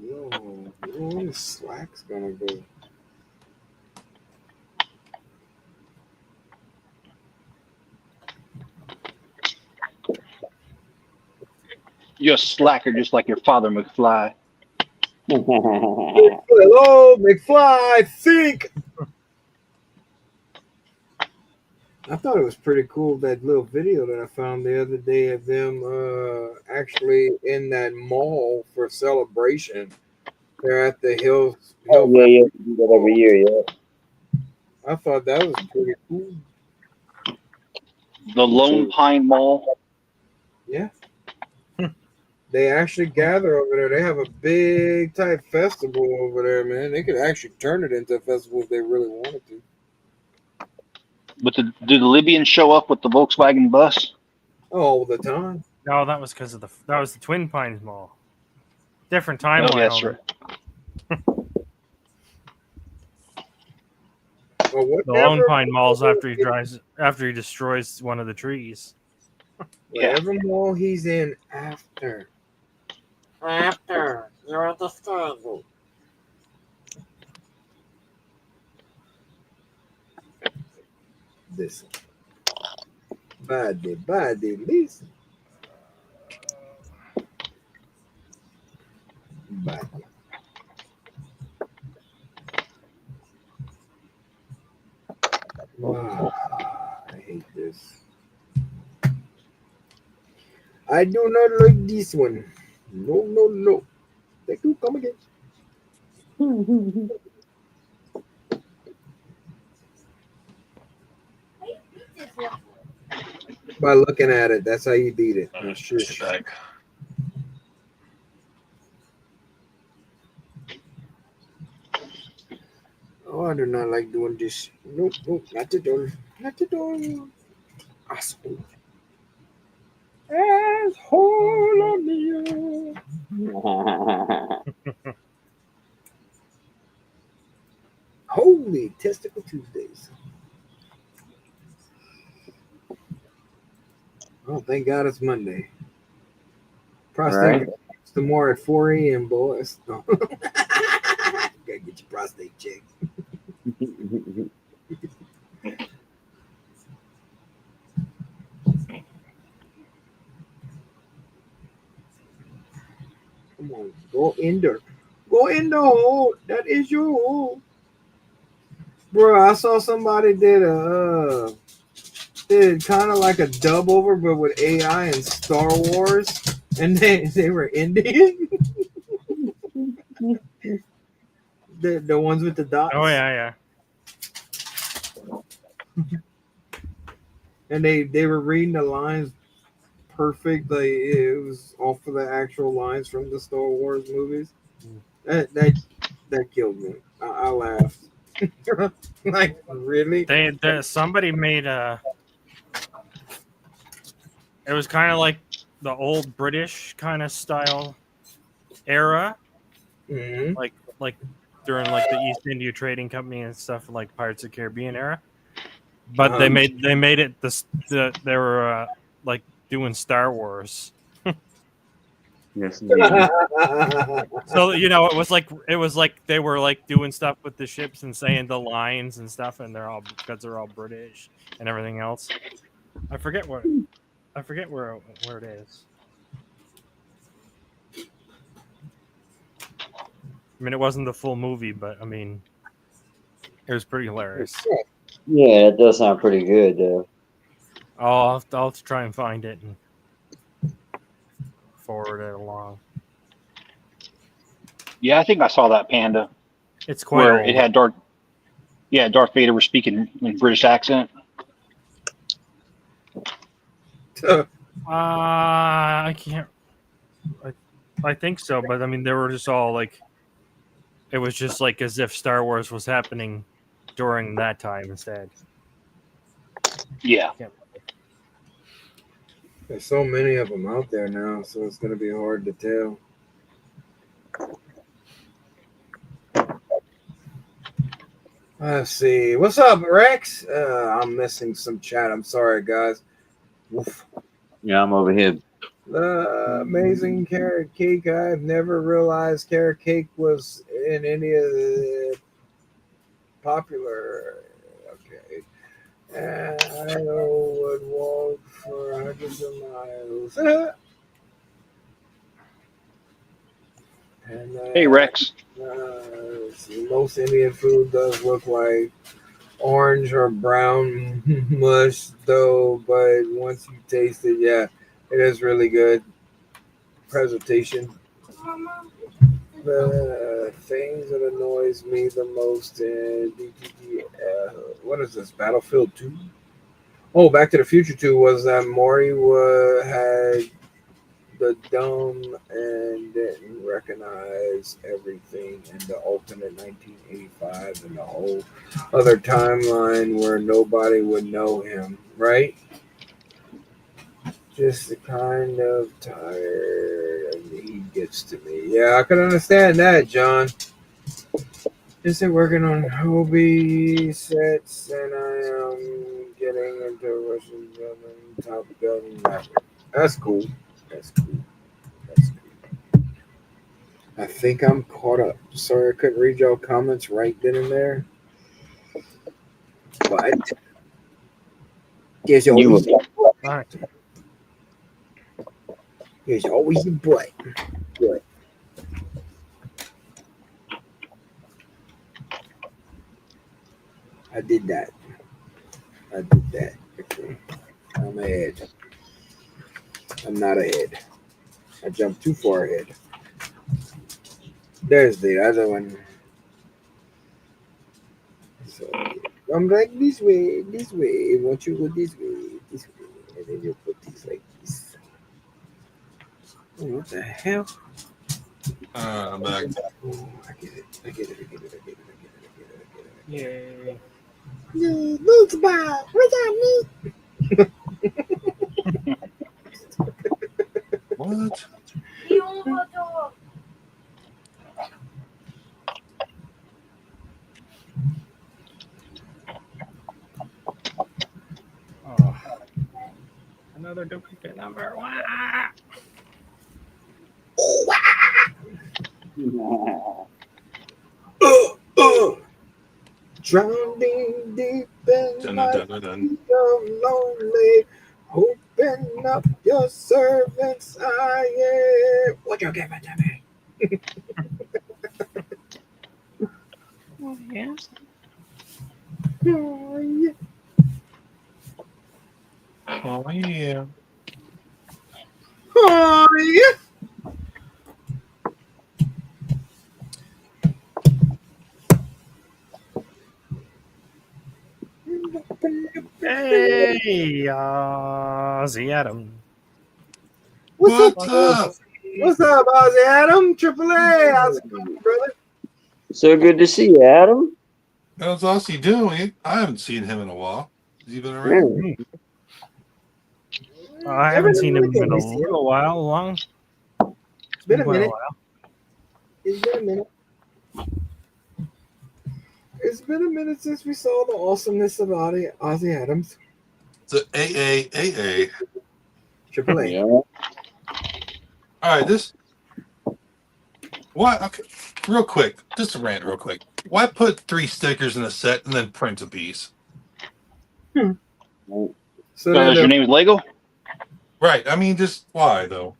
Yo, where the slack's gonna go? You're a slacker just like your father, McFly. Hello, McFly, think. I thought it was pretty cool, that little video that I found the other day of them actually in that mall for celebration. They're at the Hill. Oh, yeah, you do that every year, yeah. I thought that was pretty cool. The Lone Pine Mall. Yeah. They actually gather over there. They have a big type festival over there, man. They could actually turn it into a festival if they really wanted to. But did the Libyans show up with the Volkswagen bus? All the time. No, that was because of that was the Twin Pines Mall. Different timeline. Oh, that's right. Well, The Lone Pine Mall's after he destroys one of the trees. Yeah. Whatever mall he's in after. After. You're understanding. Listen. Body, listen. Body. Wow. I hate this. I do not like this one. No. Thank you. Come again. By looking at it, that's how you beat it. Now, shush. Oh, I do not like doing this. Nope, not the door. Not the door. Asshole. Asshole on you. Holy Testicle Tuesdays. Oh, thank God it's Monday. Prostate Right. tomorrow at 4 a.m., boys. No. Gotta get your prostate checked. Come on, go in there. Go in the hole. That is your hole. Bro, I saw somebody did kind of like a dub over, but with AI and Star Wars, and they were Indian. the ones with the dots. Oh yeah. And they were reading the lines perfect. Like it was off of the actual lines from the Star Wars movies. That killed me. I laughed. Like really? Somebody made a. It was kind of like the old British kind of style era, Mm-hmm. like during like the East India Trading Company and stuff, like Pirates of the Caribbean era. But they made it they were like doing Star Wars. Yes, indeed. So it was like they were like doing stuff with the ships and saying the lines and stuff, and because they're all British and everything else. I forget where it is. I mean, it wasn't the full movie, but I mean, it was pretty hilarious. Yeah, it does sound pretty good, though. I'll have to try and find it and forward it along. Yeah, I think I saw that Panda It's quite where old. it had Darth Vader was speaking in British accent. I can't. I think so, but I mean, they were just all like, it was just like as if Star Wars was happening during that time instead. Yeah. There's so many of them out there now, so it's gonna be hard to tell. Let's see. What's up, Rex? I'm missing some chat. I'm sorry, guys. Oof. Yeah, I'm over here. Amazing carrot cake. I've never realized carrot cake was in any of the popular. Okay. I would walk for hundreds of miles. And, Hey, Rex. Most Indian food does look like orange or brown mush, though. But once you taste it, yeah, it is really good. Presentation. The things that annoys me the most in BTG, what is this? Battlefield 2? Oh, Back to the Future 2 was that Maury had the dumb and didn't recognize everything in the alternate 1985 and the whole other timeline where nobody would know him, right? Just kind of tired and he gets to me. Yeah, I can understand that, John. Just working on Hobie sets and I am getting into Russian Top Gun Maverick. That's cool. That's cool. That's cool. I think I'm caught up. Sorry I couldn't read y'all comments right then and there. But there's You always All right. there's always a but. But I did that. I did that. Okay. I'm ahead. I'm not ahead. I jumped too far ahead. There's the other one. So I'm like this way. Won't you go this way? And then you put these like this. Oh, what the hell? I'm back. Oh, I get it. Yay. Meat ball. What's up, meat? What? Oh. Another duplicate number. Wah! Drowning deep in Dun, life, dun, dun, dun. I'm lonely. Open up your servants' eye. Would you give it to me? Oh, yes. Oh, yeah. Oh yeah. Oh, yeah. Hey, Ozzy Adam. What's up? What's up, Ozzy Adam? Triple A. How's it going, brother? So good to see you, Adam. How's Aussie doing? I haven't seen him in a while. Has he been around? Man, I haven't seen him in a little while. It's been a minute. while. It's been a minute. It's been a minute since we saw the awesomeness of Ozzy Adams. It's a AAAA. Triple A. yeah. All right, this. Why? Okay, real quick, just a rant, real quick. Why put 3 stickers in a set and then print a piece? So Because your name is Lego? Right. I mean, just why though?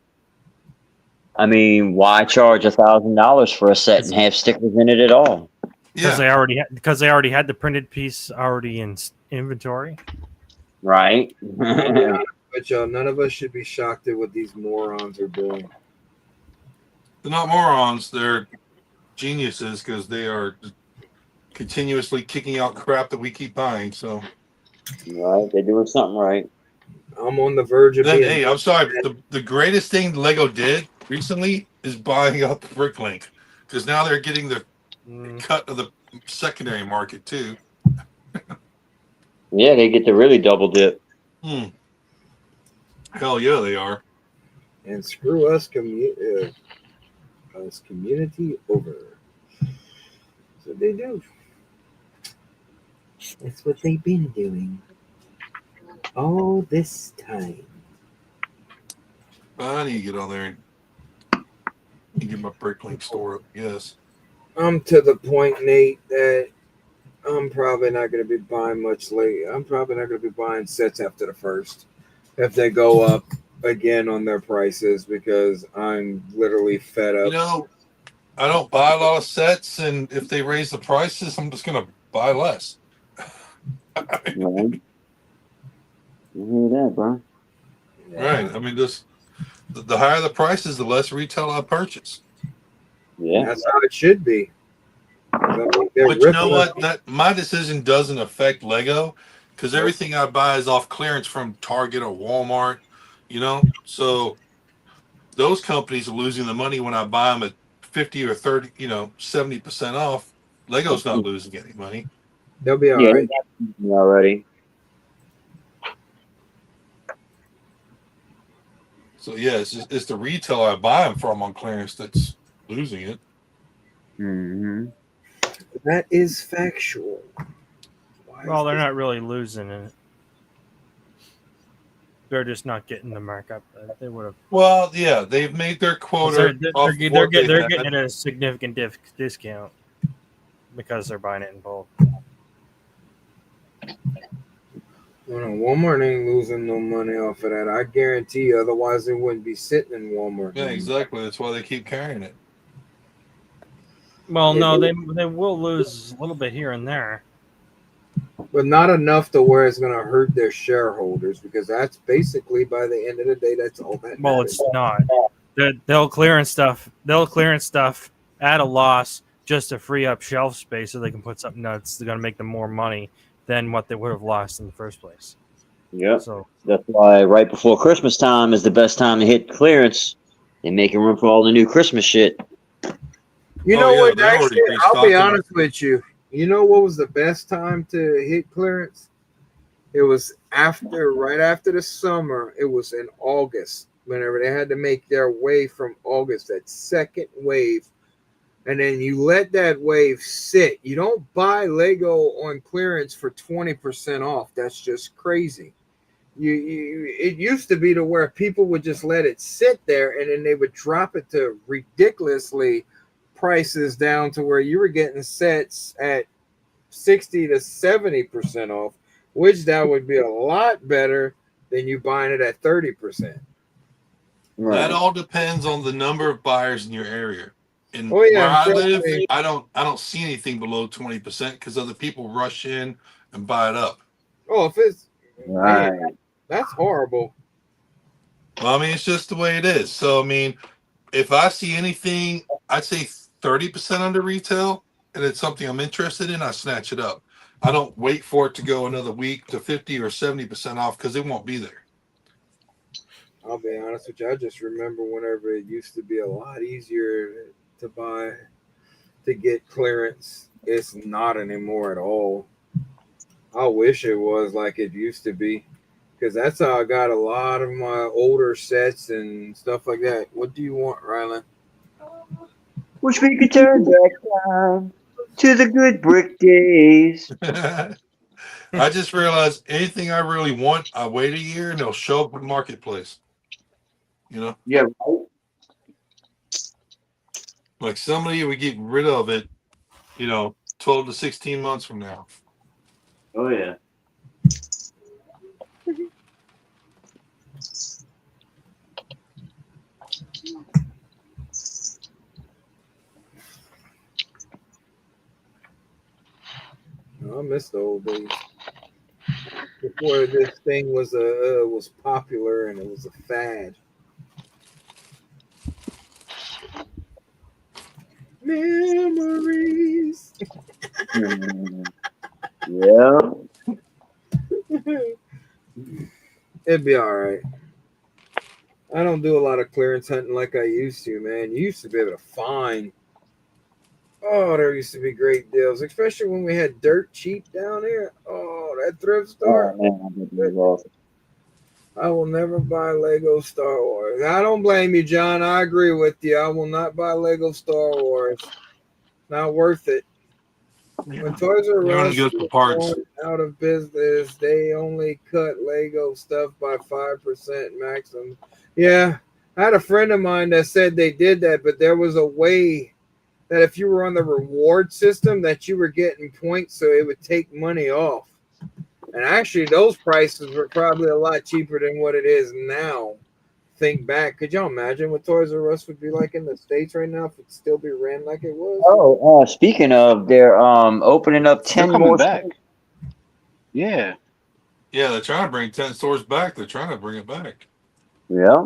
I mean, why charge $1,000 for a set and have stickers in it at all? Because Yeah. they already had the printed piece already in inventory. Right? But y'all, none of us should be shocked at what these morons are doing. They're not morons. They're geniuses because they are continuously kicking out crap that we keep buying. So Right? They're doing something right. I'm on the verge of then, being. hey, I'm sorry. The greatest thing Lego did recently is buying up Bricklink because now they're getting the cut of the secondary market too. Yeah, they get to really double dip. Hell yeah, they are. And screw us, us community over. That's what they do. That's what they've been doing all this time. I need to get on there and get my Bricklink store up. Yes. I'm to the point, Nate, that I'm probably not going to be buying much late. I'm probably not going to be buying sets after the first if they go up again on their prices because I'm literally fed up. You know, I don't buy a lot of sets, and if they raise the prices, I'm just gonna buy less. Right? You hear that, bro? Right. I mean, just the higher the prices, the less retail I purchase. Yeah. That's how it should be. I mean, they're But you know ripping us what? That my decision doesn't affect Lego because everything I buy is off clearance from Target or Walmart. You know, so those companies are losing the money when I buy them at 50 or 30, 70% off. Lego's not losing any money. They'll be all Yeah, right. already. So yeah, it's the retail I buy them from on clearance that's losing it. Mm-hmm. That is factual. Why Well, is they're this- not really losing it. they're just not getting the markup that they would have. Well, yeah, they've made their quota. They're getting a significant discount because they're buying it in bulk. Walmart ain't losing no money off of that. I guarantee you. Otherwise, it wouldn't be sitting in Walmart. Yeah, exactly. That's why they keep carrying it. Well, no, they will lose a little bit here and there, But not enough to where it's going to hurt their shareholders, because that's basically, by the end of the day, that's all that well, matters. it's not. They'll clearance stuff. They'll clearance stuff at a loss just to free up shelf space so they can put something that's going to make them more money than what they would have lost in the first place. Yep. So That's why right before Christmas time is the best time to hit clearance. They're making room for all the new Christmas shit. You know yeah, what? they're already Actually, I'll be restocking honest with you. You know what was the best time to hit clearance? It was right after the summer. It was in August, whenever they had to make their wave from August, that second wave. And then you let that wave sit. You don't buy Lego on clearance for 20% off. That's just crazy. It used to be to where people would just let it sit there, and then they would drop it to ridiculously prices down to where you were getting sets at 60 to 70% off, which that would be a lot better than you buying it at 30%. Right. That all depends on the number of buyers in your area. And Oh, yeah, where I trust live, me. I don't see anything below 20% because other people rush in and buy it up. Oh, if it's Right. man, that's horrible. Well, I mean, it's just the way it is. So, I mean, if I see anything, I'd say 30% under retail, and it's something I'm interested in, I snatch it up. I don't wait for it to go another week to 50 or 70% off because it won't be there. I'll be honest with you. I just remember whenever it used to be a lot easier to get clearance. It's not anymore at all. I wish it was like it used to be, because that's how I got a lot of my older sets and stuff like that. What do you want, Rylan? Wish we could turn back time to the good brick days. I just realized anything I really want, I wait a year and they'll show up in marketplace. You know, Yeah, right. like somebody would get rid of it, 12 to 16 months from now. Oh yeah. I miss the old days before this thing was popular and it was a fad. Memories. Yeah. It'd be all right. I don't do a lot of clearance hunting like I used to, man. You used to be able to find. Oh, there used to be great deals, especially when we had dirt cheap down here. Oh, that thrift store. Oh, man, that was awesome. I will never buy Lego Star Wars. I don't blame you, John. I agree with you. I will not buy Lego Star Wars. Not worth it. When Toys R You're Us only good for was parts. going out of business, they only cut Lego stuff by 5% maximum. Yeah, I had a friend of mine that said they did that, but there was a way that if you were on the reward system that you were getting points, so it would take money off. And actually, those prices were probably a lot cheaper than what it is now. Think back. Could y'all imagine what Toys R Us would be like in the States right now if it still be ran like it was? Oh, speaking of, they're opening up They're 10 coming more. back. Yeah. Yeah, they're trying to bring 10 stores back. They're trying to bring it back. Yeah.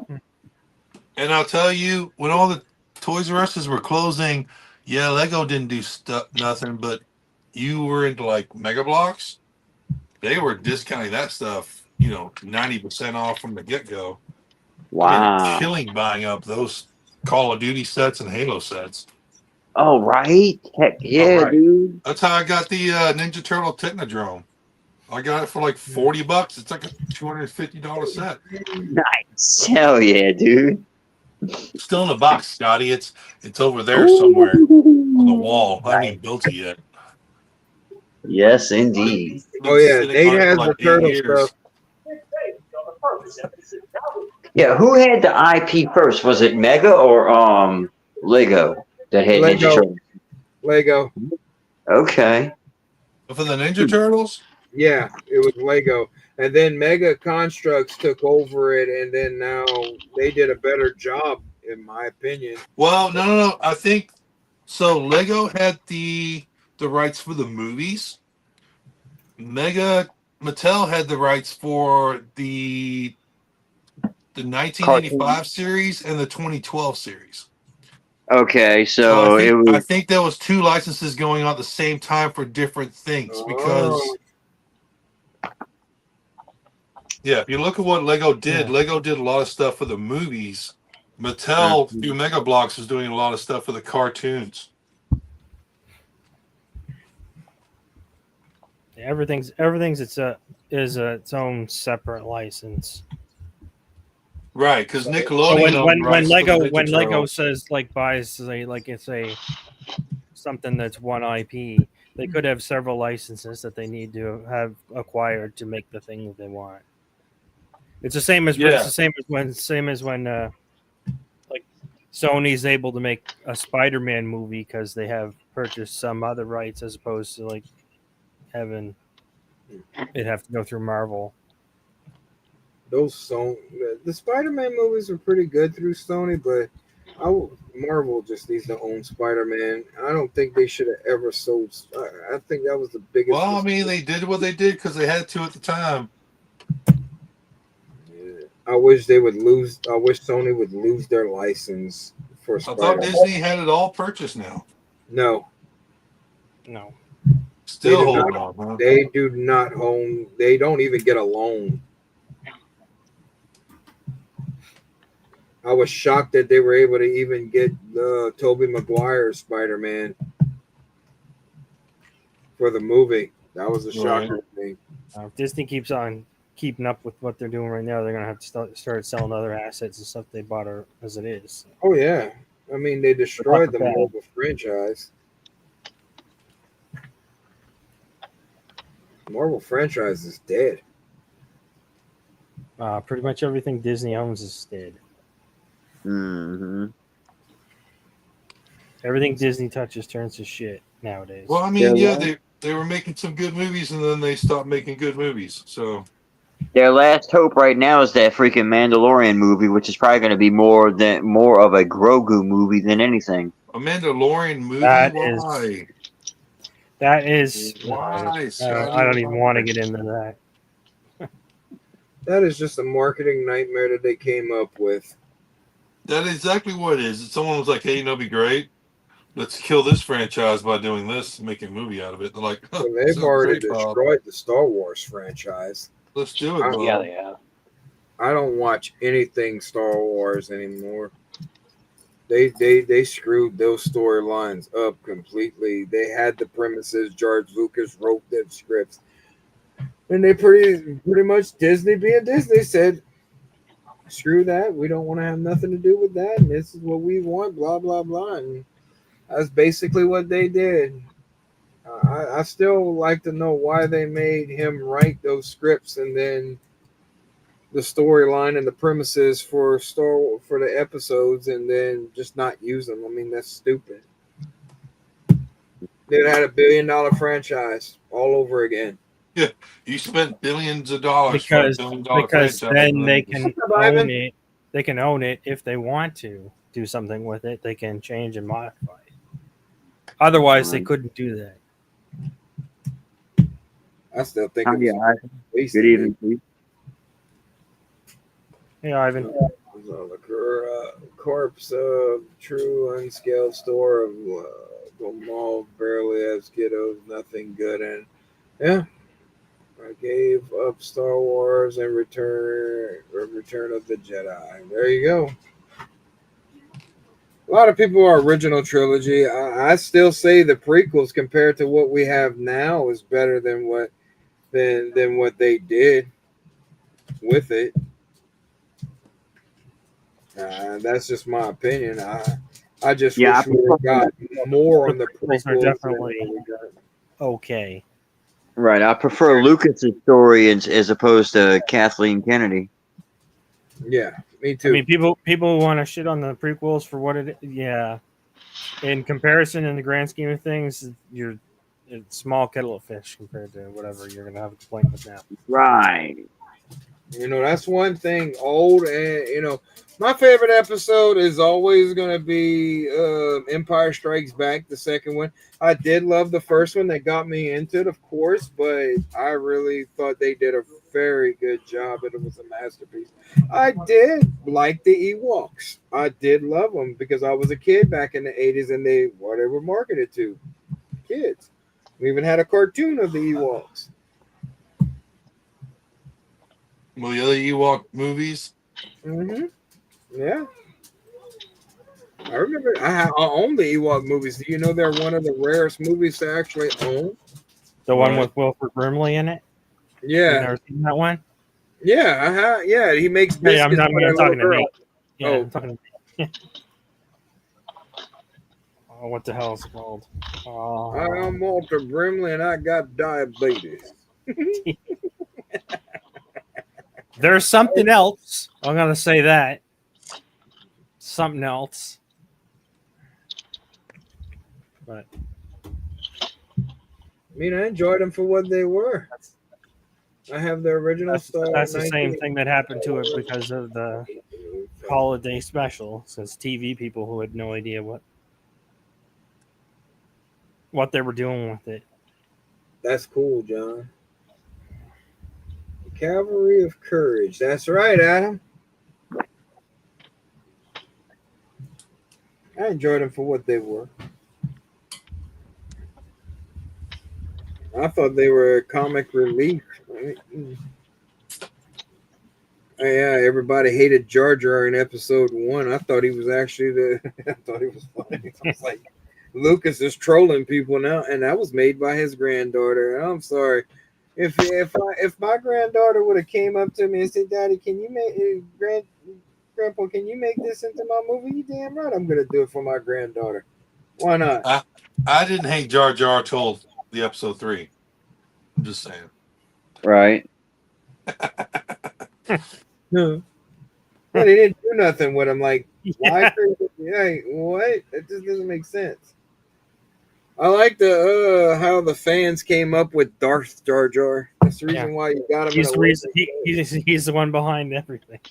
And I'll tell you, when all the Toys R Us's were closing, yeah, Lego didn't do nothing, but you were into like Mega Blocks. They were discounting that stuff, 90% off from the get-go. Wow. Killing buying up those Call of Duty sets and Halo sets. Oh, right. Heck yeah, right. dude. That's how I got the Ninja Turtle Technodrome. I got it for like $40. It's like a $250 set. Nice. Hell yeah, dude. Still in the box, Scotty. It's over there somewhere on the wall. I haven't even built it yet. Yes, indeed. Oh, yeah. Sitting Nate on it for has like the 8 turtle years. stuff. Yeah, who had the IP first? Was it Mega or Lego that had Ninja Lego. Turtles? Lego. Okay. For the Ninja Turtles? Yeah, it was Lego. And then Mega Constructs took over it, and then now they did a better job, in my opinion. Well, no. I think so. Lego had the rights for the movies. Mattel had the rights for the 1985 series and the 2012 series. Okay, So so it I was think there was 2 licenses going on at the same time for different things because yeah, if you look at what Lego did, Lego did a lot of stuff for the movies. Mattel through Mega Bloks is doing a lot of stuff for the cartoons. Everything's its own separate license. Right, because So Nickelodeon when Lego Turtles. says buys something that's one IP, they could have several licenses that they need to have acquired to make the thing that they want. It's the same as when like Sony's able to make a Spider-Man movie because they have purchased some other rights as opposed to like having it have to go through Marvel. The Spider-Man movies were pretty good through Sony, but Marvel just needs to own Spider-Man. I don't think they should have ever sold. I think that was the biggest. Well, I mean, they did what they did because they had to at the time. Yeah. I wish they would lose. I wish Sony would lose their license for I Spider-Man. thought Disney had it all purchased now. No. Still holding on, huh? They do not own. They don't even get a loan. I was shocked that they were able to even get Tobey Maguire's Spider-Man for the movie. That was a shocker to me. If Disney keeps on keeping up with what they're doing right now, they're going to have to start selling other assets and stuff they bought as it is. Oh, yeah. I mean, they destroyed the Marvel franchise. Marvel franchise is dead. Pretty much everything Disney owns is dead. Mm-hmm. Everything Disney touches turns to shit nowadays. Well, I mean, they were making some good movies and then they stopped making good movies. So their last hope right now is that freaking Mandalorian movie, which is probably going to be more of a Grogu movie than anything. A Mandalorian movie? Why? Why? I don't even want to get into that. That is just a marketing nightmare that they came up with. That is exactly what it is. Someone was like, hey, it'd be great. Let's kill this franchise by doing this and make a movie out of it. They're like, well, they've already destroyed the Star Wars franchise. Let's do it, Bob. Yeah, they have. I don't watch anything Star Wars anymore. They screwed those storylines up completely. They had the premises. George Lucas wrote them scripts, and they pretty much Disney being Disney said, "Screw that. We don't want to have nothing to do with that. And this is what we want." Blah blah blah. And that's basically what they did. I still like to know why they made him write those scripts and then the storyline and the premises for the episodes and then just not use them. I mean, that's stupid. They'd had $1 billion franchise all over again. Yeah, you spent billions of dollars because franchise, then they can own it. They can own it if they want to do something with it. They can change and modify it. Otherwise, they couldn't do that. I still think it's good evening, please. Hey, Ivan. Corpse of true unscaled store of the mall barely has kiddos, nothing good. And yeah, I gave up Star Wars and Return of the Jedi. There you go. A lot of people are original trilogy. I still say the prequels compared to what we have now is better than what they did with it. That's just my opinion. I just wish we got more on the prequels. Are definitely okay. Right. I prefer Lucas's story as opposed to Kathleen Kennedy. Yeah, me I too. mean, people want to shit on the prequels for what it. Yeah, in comparison, in the grand scheme of things, it's small kettle of fish compared to whatever you're gonna have a complaint with now. Right. That's one thing. Old and my favorite episode is always going to be Empire Strikes Back, the second one. I did love the first one. That got me into it, of course, but I really thought they did a very good job, and it was a masterpiece. I did like the Ewoks. I did love them because I was a kid back in the 80s, and they were marketed to kids. We even had a cartoon of the Ewoks. Well, the other Ewok movies. Mm-hmm. Yeah. I remember I own the Ewok movies. Do you know they're one of the rarest movies to actually own? The one Right. with Wilford Brimley in it. You've Yeah. never seen that one? Yeah. Yeah. He makes Yeah, biscuits I'm for that little talking to girl. me. Yeah, Oh. I'm talking to me. Oh, what the hell is it called? I'm Walter Brimley and I got diabetes. There's something else. I'm gonna say that. Something else. But I mean, I enjoyed them for what they were. I have the original Star. that's the same thing that happened to it because of the holiday special. Since TV people who had no idea what they were doing with it. That's cool, John. Cavalry of Courage. That's right, Adam. I enjoyed them for what they were. I thought they were a comic relief. Yeah, everybody hated Jar Jar in episode 1. I thought he was actually I thought he was funny. I was like, Lucas is trolling people now, and that was made by his granddaughter. And I'm sorry, if my granddaughter would have came up to me and said, "Daddy, can you make Grandpa, can you make this into my movie?" You damn right, I'm gonna do it for my granddaughter. Why not? I didn't hate Jar Jar till the episode 3. I'm just saying. Right. No. But he didn't do nothing with him. Like, why? Yeah, what? That just doesn't make sense. I like the how the fans came up with Darth Jar Jar. That's the reason why you got him. He's the reason. He's the one behind everything.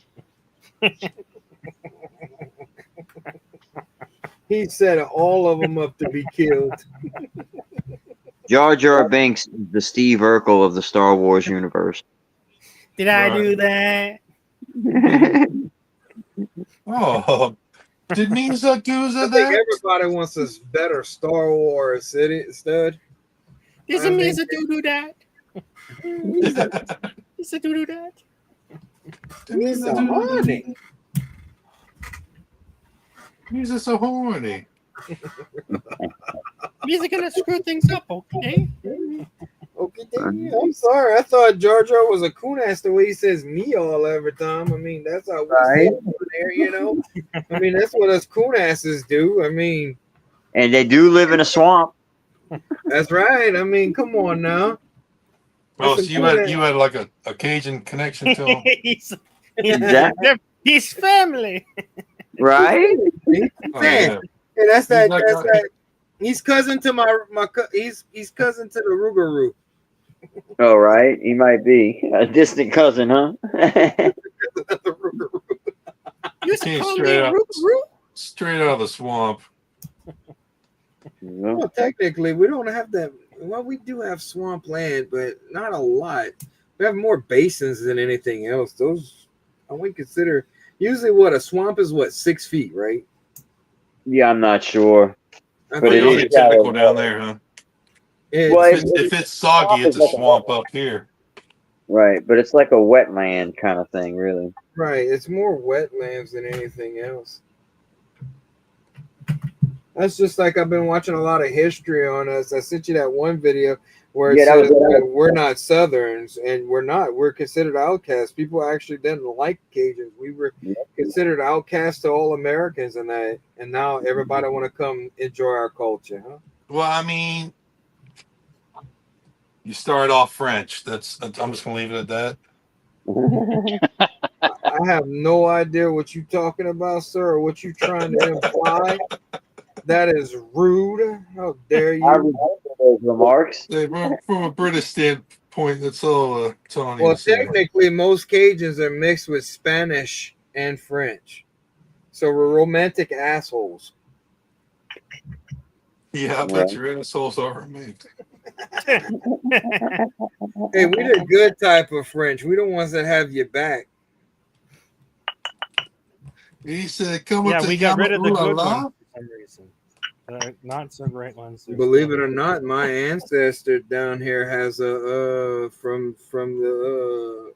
He set all of them up to be killed. Jar Jar Binks is the Steve Urkel of the Star Wars universe. Did I do that? Oh, did Misa I Guza think that? everybody wants a better Star Wars stud. Isn't Misa do that? Misa do that? Misa horny. Misa so horny. Misa gonna screw things up, okay? Okay, I'm sorry. I thought Jar Jar was a coon ass the way he says me all every time. I mean, that's how we say it over there, I mean, that's what us coon asses do. I mean, and they do live in a swamp. That's right. I mean, come on now. Oh, so you had like a Cajun connection to him? Exactly. He's family. Right? Oh, yeah. Hey, that's that. He's like That's that. He's cousin to he's cousin to the Rougarou. Oh, right. He might be a distant cousin, huh? You Came call me Rougarou? straight out of the swamp. Well, technically, we don't have that. Well, we do have swamp land, but not a lot. We have more basins than anything else. Those we consider usually what a swamp is. What 6 feet, right? Yeah, I'm not sure. I But But it you is get typical down there, huh? Well, If it's soggy, it's a swamp up here. Right, but it's like a wetland kind of thing, really. Right. It's more wetlands than anything else. That's just like I've been watching a lot of history on us. I sent you that one video where it says we're not Southerns, and we're not. We're considered outcasts. People actually didn't like Cajuns. We were considered outcasts to all Americans, and now everybody want to come enjoy our culture, huh? Well, I mean, you started off French. I'm just gonna leave it at that. I have no idea what you're talking about, sir, or what you're trying to imply. That is rude. How dare I you? remember those remarks. Hey, from a British standpoint, that's all I need Well, to say. technically, most Cajuns are mixed with Spanish and French. So we're romantic assholes. Yeah, I bet your assholes are romantic. Hey, we're the good type of French. We the ones that have your back. He said, "Come Yeah, to we got rid of the good la." ones for some reason. The not so great ones. They're Believe still- it or not, my ancestor down here has a from the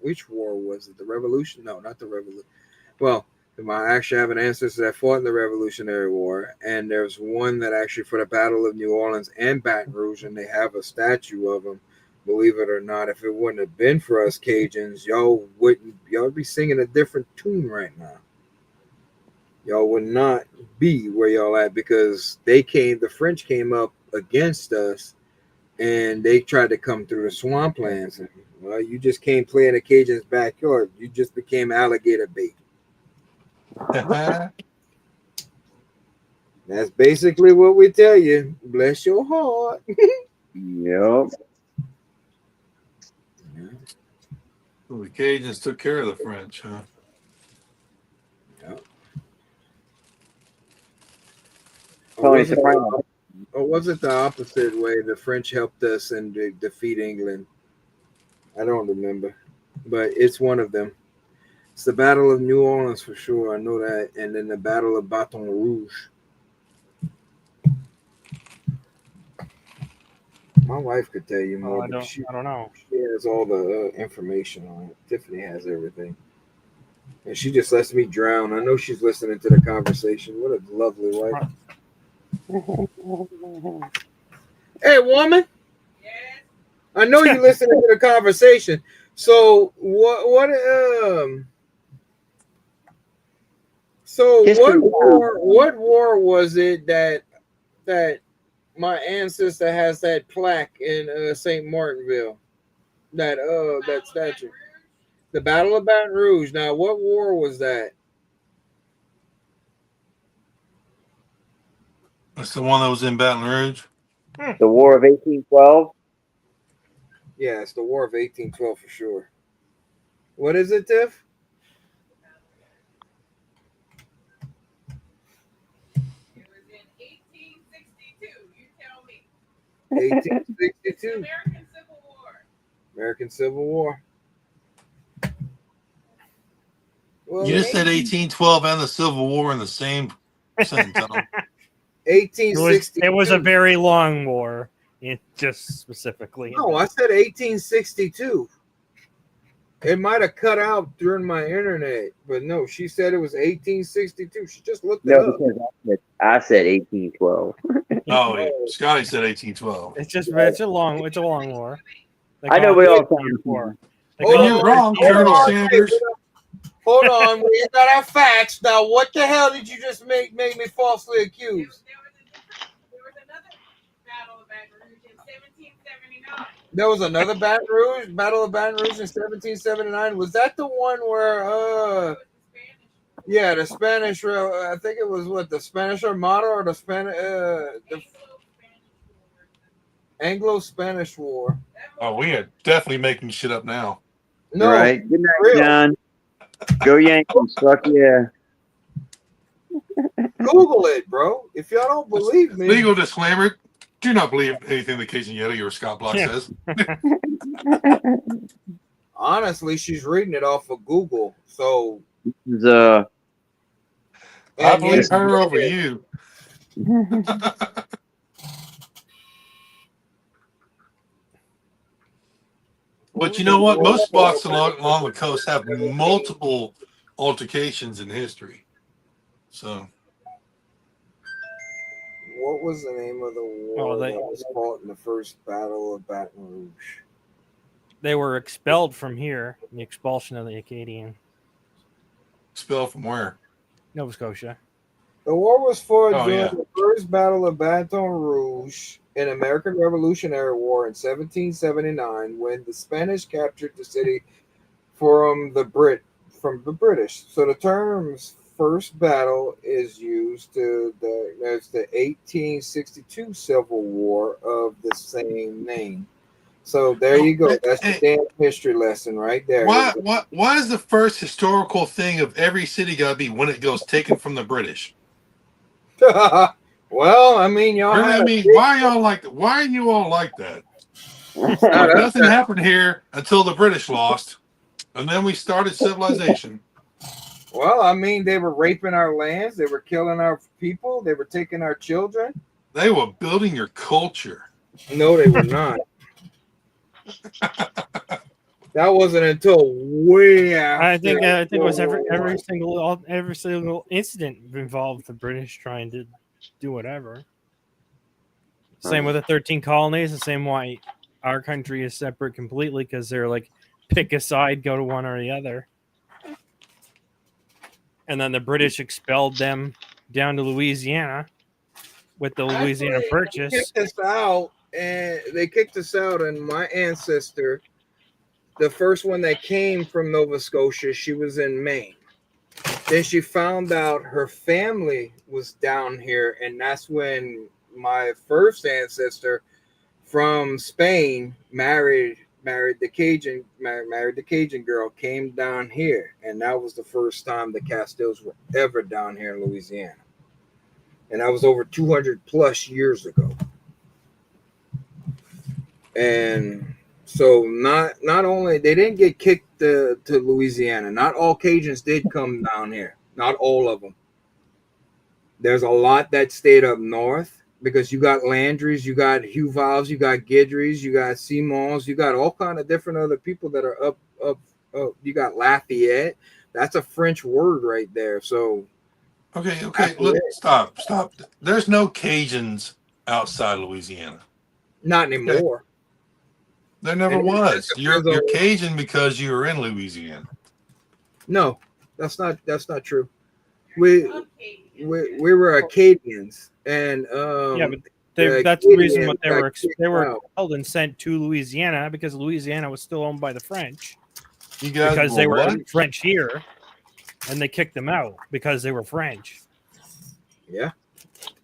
which war was it? The Revolution? No, not the Revolution. Well, I actually have an ancestor that fought in the Revolutionary War, and there's one that actually for the Battle of New Orleans and Baton Rouge, and they have a statue of him. Believe it or not, if it wouldn't have been for us Cajuns, y'all would be singing a different tune right now. Y'all would not be where y'all at because the French came up against us and they tried to come through the swamplands. And, well, you just came play in the Cajuns' backyard. You just became alligator bait. That's basically what we tell you. Bless your heart. Yep. Well, the Cajuns took care of the French, huh? Tony Soprano. Or was it the opposite way? The French helped us and defeat England. I don't remember, but it's one of them. It's the Battle of New Orleans for sure. I know that, and then the Battle of Baton Rouge. My wife could tell you more. I But don't know. She has all the information on it. Tiffany has everything, and she just lets me drown. I know she's listening to the conversation. What a lovely wife. Hey, woman. Yes. I know you listening to the conversation. So what what war was it that my ancestor has that plaque in St. Martinville? That statue. The Battle of Baton Rouge. Now, what war was that? That's the one that was in Baton Rouge. The War of 1812. Yeah, it's the War of 1812 for sure. What is it, Tiff? It was in 1862. You tell me. 1862. American Civil War. American Civil War. Well, You just said 1812 and the Civil War in the same sentence. 1862. It was a very long war. Just specifically. No, I said 1862. It might have cut out during my internet, but no, she said it was 1862. She just looked it up. Because I said 1812. Oh, yeah. Scotty said 1812. It's a long war. I know we all sound war. And you're wrong, Colonel Sanders. Hold on, we got our facts. Now, what the hell did you just make me falsely accused? There was another Battle of Baton Rouge in 1779. There was another Battle of Baton Rouge in 1779. Was that the one where yeah, the Spanish I think it was what, the Spanish Armada or the Spanish the Anglo-Spanish War. Oh, we are definitely making shit up now. No, right. Good night, real. John. Go Yankees. Fuck yeah. Google it, bro. If y'all don't believe me. Legal disclaimer. Do not believe anything the Cajun Yeti or Scott Block says. Honestly, she's reading it off of Google. So This is, I believe her over you. But you know what? Most spots along the coast have multiple altercations in history. So, what was the name of the war that was fought in the first Battle of Baton Rouge? They were expelled from here. The expulsion of the Acadian. expelled from where? Nova Scotia. The war was fought Oh, during yeah. the First Battle of Baton Rouge in American Revolutionary War in 1779, when the Spanish captured the city from the British. So the terms first battle is used as the 1862 Civil War of the same name. So there you go. That's the Hey, damn history lesson right there. why is the first historical thing of every city got to be when it goes taken from the British? Well, I mean, y'all Really? had I mean, why y'all like that? Why are you all like that? not Like us. nothing happened here until the British lost, and then we started civilization. Well, I mean, they were raping our lands, they were killing our people, they were taking our children. They were building your culture. No, they were not. That wasn't until way after. I think it was World War every single incident involved the British trying to do whatever. Same with the 13 colonies. The same why our country is separate completely, because they're like, pick a side, go to one or the other. And then the British expelled them down to Louisiana with the Louisiana Actually, Purchase. they kicked us out, and my ancestor, the first one that came from Nova Scotia, she was in Maine. Then she found out her family was down here, and that's when my first ancestor from Spain married the Cajun girl, came down here, and that was the first time the Castells were ever down here in Louisiana, and that was over 200 plus years ago. And so not only they didn't get kicked to Louisiana, not all Cajuns did come down here, not all of them. There's a lot that stayed up north, because you got Landrys, you got Huvals, you got Guidrys, you got Seymours, you got all kind of different other people that are up. You got Lafayette. That's a French word right there. So Okay, look, stop. There's no Cajuns outside Louisiana. not Okay. anymore. There never And was. You're on- Cajun because you were in Louisiana. No, that's not true. We were Acadians, and Yeah, but the that's the reason Acadians what they got were kicked they were out. expelled and sent to Louisiana, because Louisiana was still owned by the French, You guys because they were what? French here, and they kicked them out because they were French. Yeah,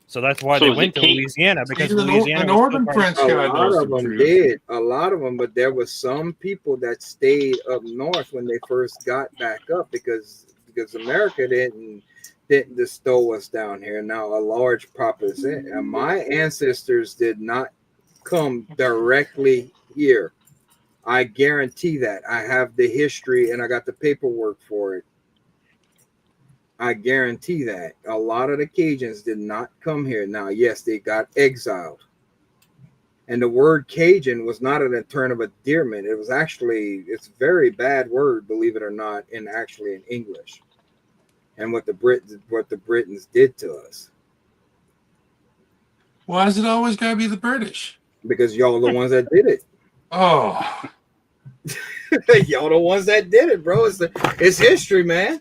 So that's why So they is went it to Cape- Louisiana, because See, the Louisiana was still northern part of- French a guy lot knows of the them truth. did. A lot of them, but there was some people that stayed up north when they first got back up, because America didn't bestow us down here. Now a large population, and my ancestors did not come directly here. I guarantee that. I have the history and I got the paperwork for it. I guarantee that. A lot of the Cajuns did not come here. Now, yes, they got exiled. And the word Cajun was not a term of endearment. It was actually, it's a very bad word, believe it or not, in English. And what the Britons did to us. Why does it always gotta be the British? Because y'all the ones that did it. Oh, Y'all the ones that did it, bro. It's history, man.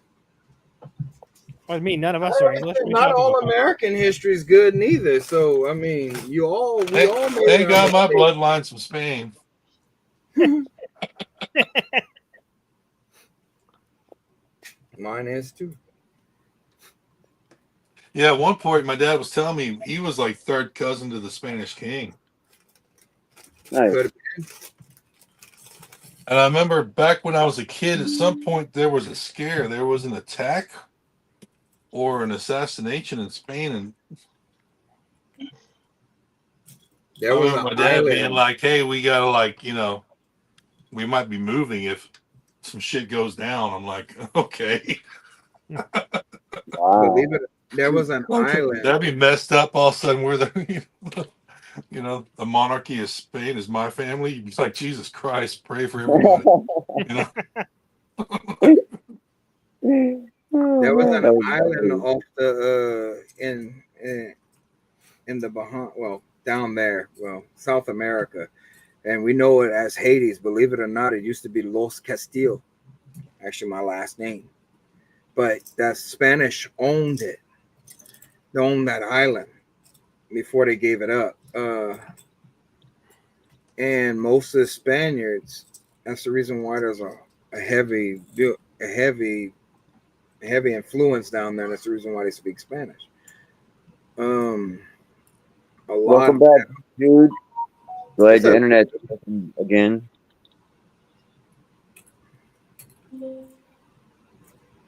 I mean, none of us are English. What are you Not talking all about? American history is good neither. So I mean, we all made thank our God my mistakes. bloodline's from Spain. Mine is too. Yeah, at one point my dad was telling me he was like third cousin to the Spanish king. Nice. Could And I remember back when I was a kid, at some point there was a scare. There was an attack or an assassination in Spain, and there I was remember an my dad being island. like, "Hey, we gotta we might be moving if some shit goes down." I'm like, "Okay." Wow. Believe it, there was an island. That'd be messed up. All of a sudden, we're the the monarchy of Spain is my family. It's like, Jesus Christ, pray for everybody. There was an That was island funny. off the in the Bahamas, well, down there, South America, and we know it as Hades. Believe it or not, it used to be Los Castillo, actually my last name, but that Spanish owned it, owned that island before they gave it up. And most of the Spaniards, that's the reason why there's a heavy influence down there. That's the reason why they speak Spanish. A lot. Welcome back, dude. Glad What's your up? internet's working again.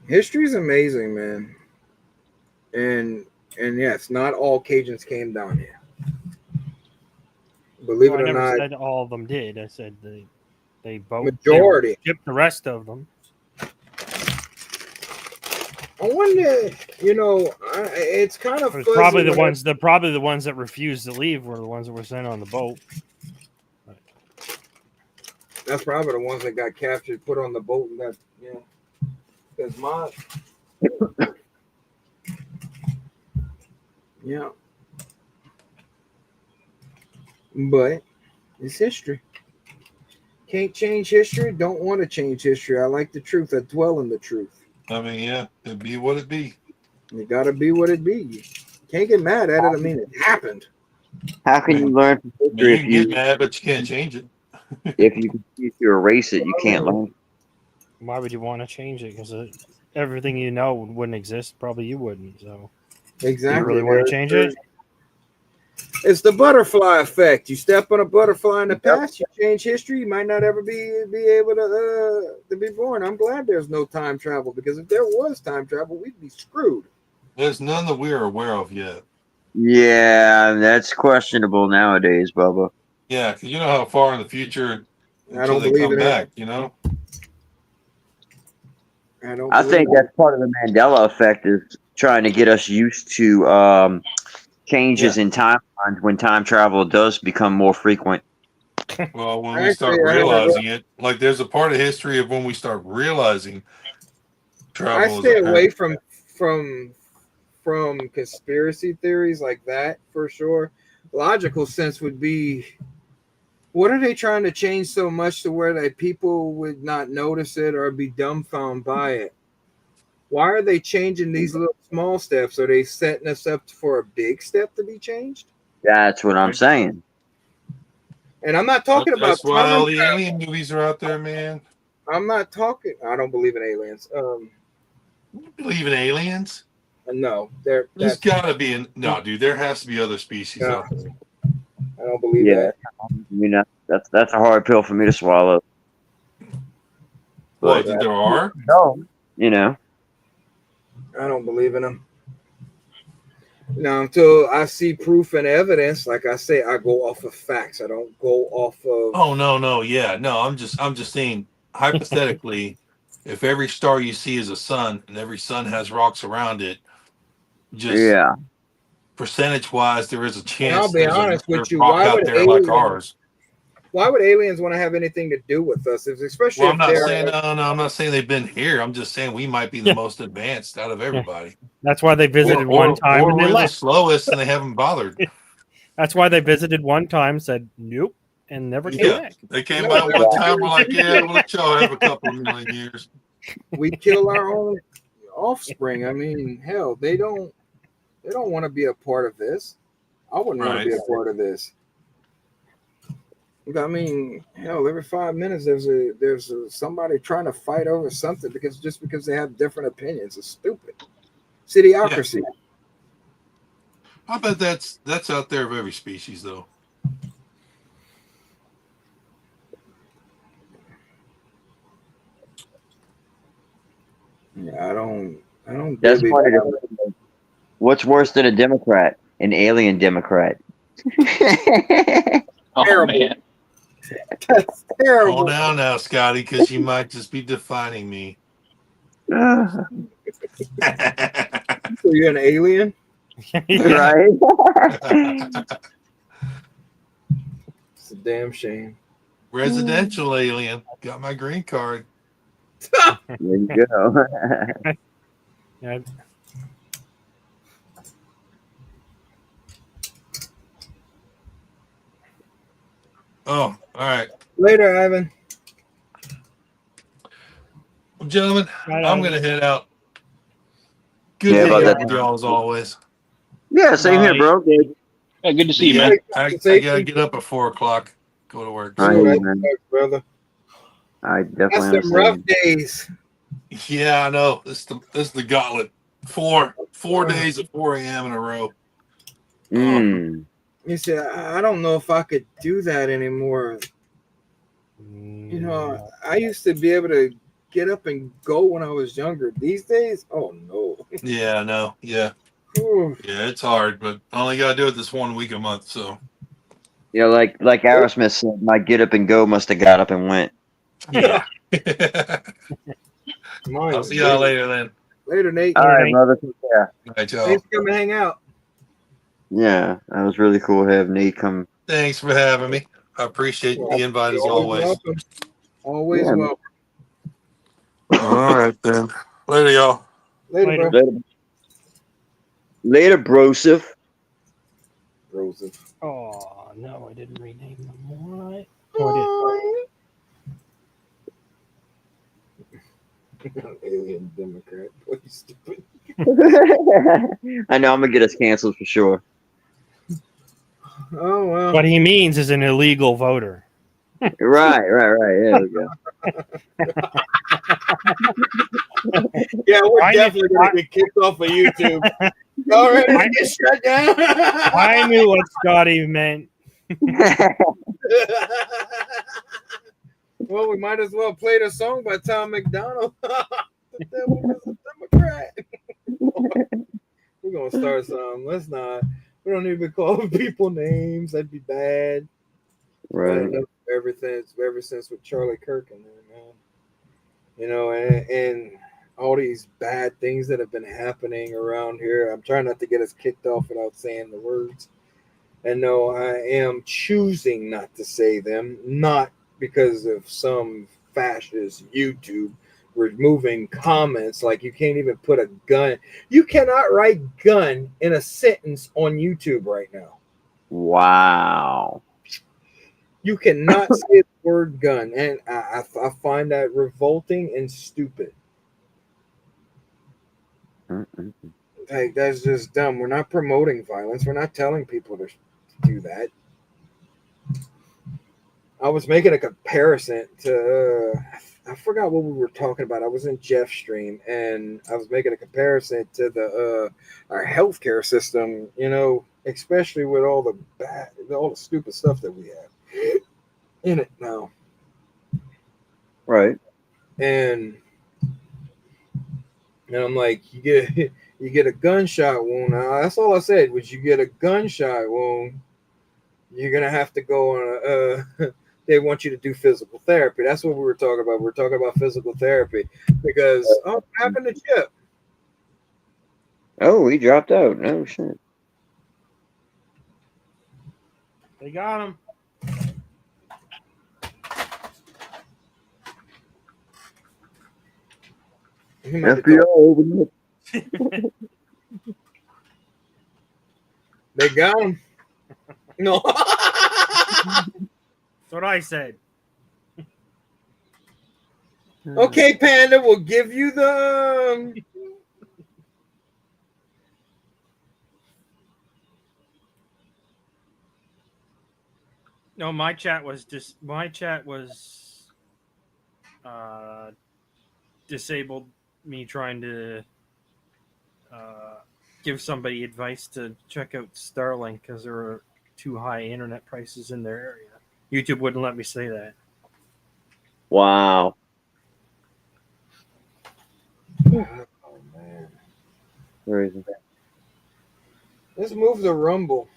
History's amazing, man. And yes, not all Cajuns came down here. Believe Well, I it or never not, said all of them did. I said they both majority. shipped the rest of them. I wonder, it's kind of It was fuzzy probably the whenever- probably the ones that refused to leave were the ones that were sent on the boat. That's probably the ones that got captured, put on the boat, and got Because my yeah, but it's history. Can't change history. Don't want to change history. I like the truth. I dwell in the truth. I mean, yeah, it be what it be. You gotta be what it be. You can't get mad at it. I mean, it happened. How can you learn from I mean, history you if can get you mad, but you can't change it. if you erase it? You can't learn. Why would you want to change it? Because everything you know wouldn't exist. Probably you wouldn't. So Exactly. you really want to change it? It's the butterfly effect. You step on a butterfly in the past, you change history. You might not ever be able to be born. I'm glad there's no time travel, because if there was time travel, we'd be screwed. There's none that we're aware of yet. Yeah, that's questionable nowadays, Bubba. Yeah, because you know how far in the future I until don't they believe come in back, it. you know? I think that's part of the Mandela effect, is trying to get us used to changes in timelines when time travel does become more frequent. Well, when we Actually, start I never realizing it, like there's a part of history of when we start realizing I travel is stay away apparent. from conspiracy theories like that for sure. Logical sense would be, what are they trying to change so much to where that people would not notice it or be dumbfounded by it? Why are they changing these little small steps? Are they setting us up for a big step to be changed? That's what I'm saying. And I'm not talking about That's why all time the travel. alien movies are out there, man. I'm not talking. I don't believe in aliens. You believe in aliens? No, There's that's gotta be no, dude. There has to be other species no, out there. I don't believe Yeah, that. you know, that's a hard pill for me to swallow. Well, But think there are. no, you know. I don't believe in them. Now, until I see proof and evidence, like I say, I go off of facts. I don't go off of. Oh no, yeah, no. I'm just saying hypothetically, if every star you see is a sun and every sun has rocks around it, just Yeah. percentage wise, there is a And I'll chance be honest there's with you. rock out there like ours. Why would aliens want to have anything to do with us? Especially Well, if I'm not they're saying no. I'm not saying they've been here. I'm just saying we might be the most advanced out of everybody. That's why they visited one time or and they we're the left. slowest and they haven't bothered. That's why they visited one time, said nope, and never came Yeah, back. they came by one time. We're like, yeah, we'll let y'all have a couple of million years. we kill our own offspring. I mean, hell, they don't want to be a part of this. I wouldn't want to be a part of this. I mean, hell, every 5 minutes there's somebody trying to fight over something because they have different opinions. It's stupid. Idiocracy. Yeah. I bet that's out there of every species, though. Yeah, I don't. That's really, part of it. What's worse than a Democrat? An alien Democrat. Oh Terrible. man. That's terrible. Calm down now, Scotty, because you might just be defining me. So you're an alien? Right? It's a damn shame. Residential alien. Got my green card. There you go. Yeah. Oh, all right. Later, Ivan. Well, gentlemen, I'm going to head out. Good Yeah, hanging about out that with y'all as always. Yeah, same here, bro. Good. Yeah, good to see you, Yeah, man. I gotta get up at 4:00. Go to work. All Ooh, right, that man. sucks, brother. I definitely That's some rough understand. days. Yeah, I know. This is the gauntlet. Four days at 4 a.m. in a row. Mm. You see, I don't know if I could do that anymore. You know, I used to be able to get up and go when I was younger. These days, oh no. Yeah, I know. Yeah, Ooh. yeah, it's hard, but I only gotta do it this 1 week a month. So You know, like Aerosmith said, my get up and go must have got up and went. yeah. Mine I'll was see y'all later. later then. Later, Nate. All right, Nate. brother. Take care. All right, y'all. Thanks for coming to hang out. Yeah, that was really cool having Nate come. Thanks for having me. I appreciate the invite as You're always. welcome. Always Yeah, man. welcome. All right then. Later, y'all. Later, Later. bro. Later, brosif. Joseph. Oh no, I didn't rename them. What? Oh, Alien Democrat. Boy, you stupid. I know I'm gonna get us canceled for sure. Oh well. what he means is an illegal voter. Right. There we go. Yeah, we're I- definitely gonna get kicked off of YouTube. All right, I- get shut down. I knew what Scotty meant. Well, we might as well play the song by Tom McDonald. The devil is a Democrat. We're gonna start some. Let's not. We don't need to be calling people names. That'd be bad. Right. Everything ever since with Charlie Kirk in there, man. You know, and all these bad things that have been happening around here. I'm trying not to get us kicked off without saying the words. And no, I am choosing not to say them, not because of some fascist YouTube removing comments like you can't even put a gun. You cannot write gun in a sentence on YouTube right now. Wow. You cannot say the word gun, and I find that revolting and stupid. Mm-mm. Like, that's just dumb. We're not promoting violence. We're not telling people to do that. I was making a comparison to I forgot what we were talking about. I was in Jeff's stream and I was making a comparison to the our healthcare system, you know, especially with all the stupid stuff that we have in it now. Right. And I'm like, you get a gunshot wound. Now, that's all I said was you get a gunshot wound, you're gonna have to go on a they want you to do physical therapy. That's what we were talking about. We're talking about physical therapy because what happened to Chip? Oh, he dropped out. Oh shit. They got him. He might have FBI thought open up. they got him. No. That's what I said. Okay, Panda, we'll give you the No, my chat was disabled me trying to give somebody advice to check out Starlink because there were too high internet prices in their area. YouTube wouldn't let me say that. Wow. Oh man. Crazy. Let's move the Rumble.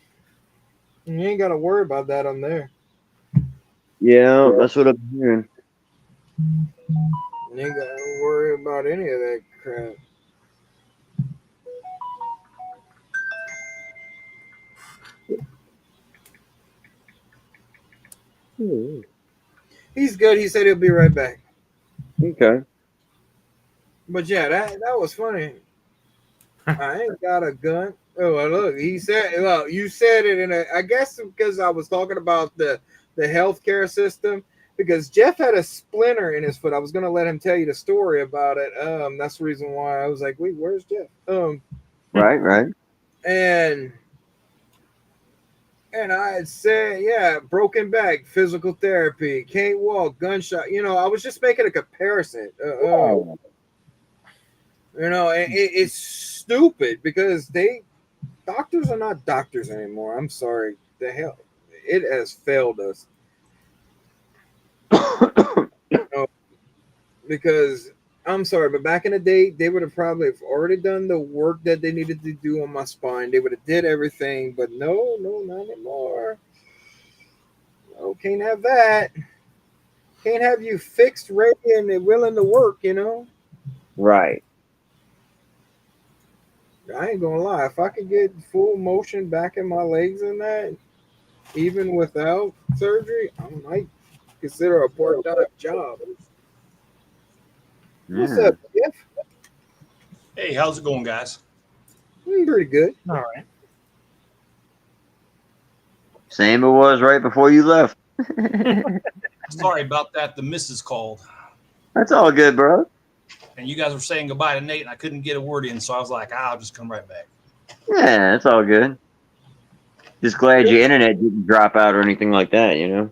You ain't gotta worry about that on there. Yeah, that's what I'm hearing. You ain't gotta worry about any of that crap. He's good. He said he'll be right back. Okay. But yeah, that was funny. I ain't got a gun. Oh, well, look, he said, well, you said it in I guess because I was talking about the healthcare system, because Jeff had a splinter in his foot. I was going to let him tell you the story about it. That's the reason why I was like, wait, where's Jeff? Right. and I had said, yeah, broken back, physical therapy, can't walk, gunshot. You know, I was just making a comparison. You know, and it's stupid because doctors are not doctors anymore. I'm sorry, the hell, it has failed us. You know, because I'm sorry, but back in the day, they would have probably already done the work that they needed to do on my spine. They would have did everything, but no, not anymore. No, can't have that. Can't have you fixed, ready, and willing to work. You know, Right. I ain't gonna lie. If I could get full motion back in my legs and that, even without surgery, I might consider a part-time job. What's Yeah. up, Jeff? Hey, how's it going, guys? Pretty good. All right. Same it was right before you left. Sorry about that. The missus called, That's all good, bro. and you guys were saying goodbye to Nate, and I couldn't get a word in, so I was like, I'll just come right back. Yeah, it's all good. Just glad your internet didn't drop out or anything like that, you know?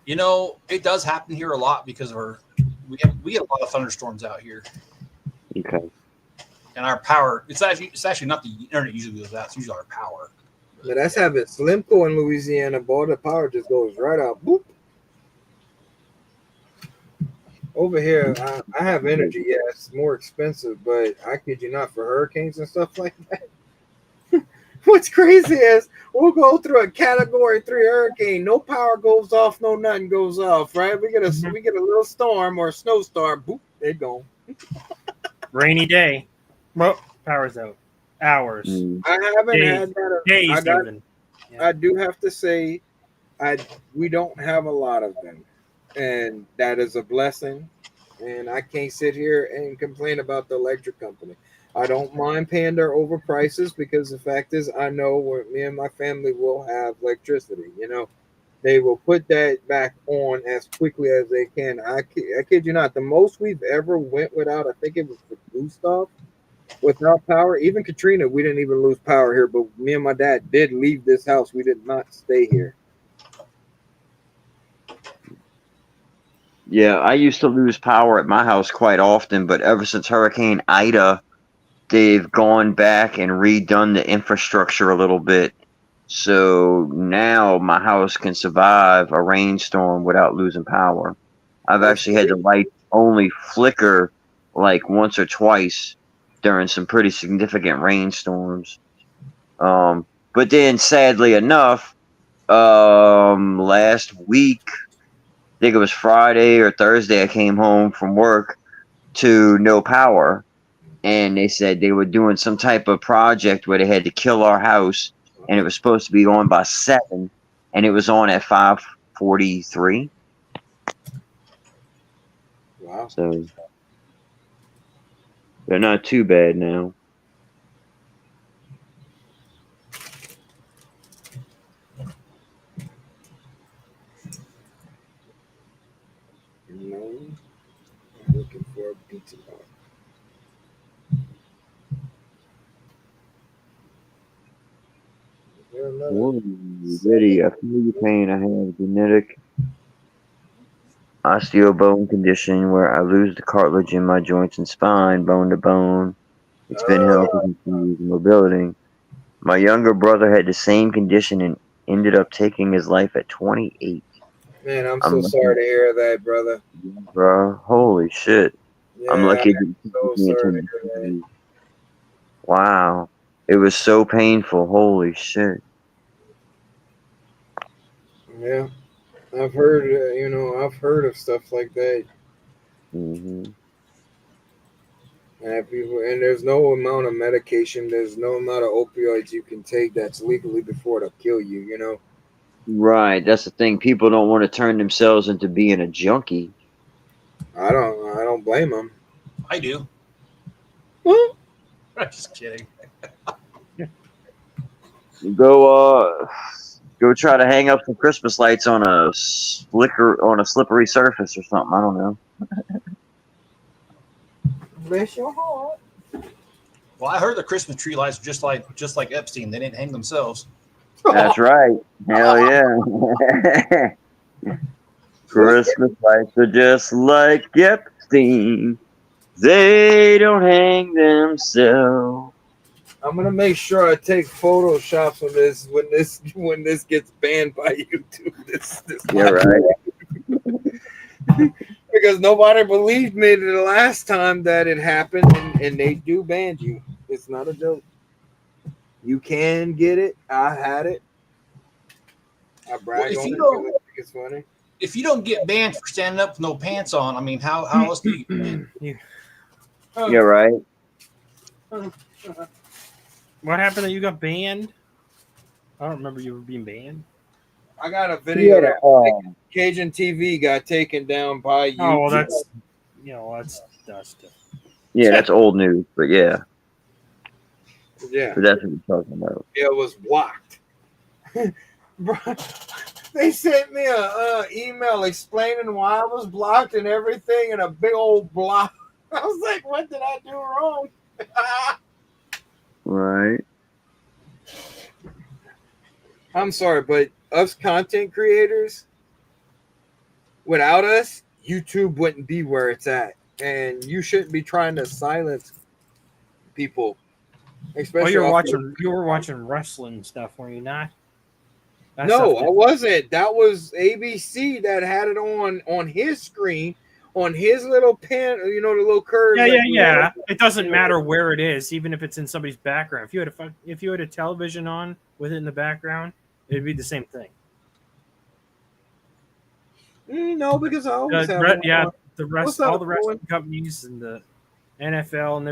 You know, it does happen here a lot because of we get a lot of thunderstorms out here, Okay. and our power. It's actually not the internet usually goes out. It's usually our power. But that's having Slimco in Louisiana. All the power just goes right out. Boop. Over here, I have energy. Yeah, it's more expensive, but I kid you not, for hurricanes and stuff like that. What's crazy is we'll go through a Category 3 hurricane. No power goes off. No nothing goes off. Right? We get a little storm or a snowstorm. Boop, they're gone. Rainy day. Well, power's out. Hours. I haven't Days. had that. Days I got, even. I do have to say, we don't have a lot of them, and that is a blessing. And I can't sit here and complain about the electric company. I don't mind paying their overprices because the fact is, I know where me and my family will have electricity. You know, they will put that back on as quickly as they can. I kid you not. The most we've ever went without, I think it was for Gustav, without power. Even Katrina, we didn't even lose power here, but me and my dad did leave this house. We did not stay here. Yeah, I used to lose power at my house quite often, but ever since Hurricane Ida, they've gone back and redone the infrastructure a little bit. So now my house can survive a rainstorm without losing power. I've actually had the light only flicker like once or twice during some pretty significant rainstorms. But then sadly enough, last week, I think it was Friday or Thursday, I came home from work to no power. And they said they were doing some type of project where they had to kill our house, and it was supposed to be on by 7, and it was on at 5:43. Wow. So they're not too bad now. No, I'm looking for a pizza box. Is there another? Whoa, Liddy, I feel your pain. I have a genetic osteobone condition where I lose the cartilage in my joints and spine, bone to bone. It's been helping with mobility. My younger brother had the same condition and ended up taking his life at 28. Man, I'm I'm so sorry lucky, to hear that, brother. bro. Holy shit. I'm Yeah, lucky it I'm didn't so take me sorry to until hear that. wow. It was so painful. Holy shit. Yeah, I've heard, I've heard of stuff like that. Hmm. And people, and there's no amount of medication, there's no amount of opioids you can take that's legally before it'll kill you. You know. Right. That's the thing. People don't want to turn themselves into being a junkie. I don't blame them. I do. Well, I'm just kidding. Go try to hang up some Christmas lights on a slippery surface or something. I don't know. bless your heart. Well, I heard the Christmas tree lights were just like Epstein. They didn't hang themselves. That's right. Hell yeah. Christmas lights are just like Epstein. They don't hang themselves. I'm gonna make sure I take photoshops of this when this gets banned by YouTube. This Yeah, right. because nobody believed me the last time that it happened, and they do ban you. It's not a joke. You can get it. I had it. I brag on it because I think it's funny. If you don't get banned for standing up with no pants on, I mean, how else do you get banned? Yeah, right. What happened that you got banned? I don't remember you were being banned. I got a video Yeah, that Cajun TV got taken down by YouTube. Oh, well, that's different. yeah, that's old news, but yeah, yeah. but that's what we're talking about. It was blocked. Bro, they sent me a email explaining why I was blocked and everything, and a big old block. I was like, "What did I do wrong?" Right. I'm sorry, but us content creators, without us, YouTube wouldn't be where it's at, and you shouldn't be trying to silence people. Especially You were watching wrestling stuff, were you not? That No, stuff I wasn't. That was ABC that had it on his screen, on his little pen. You know, the little curve. Yeah. It doesn't matter where it is, even if it's in somebody's background. If you had a television on with it in the background, it'd be the same thing. No, because I always have. All the wrestling companies and the NFL and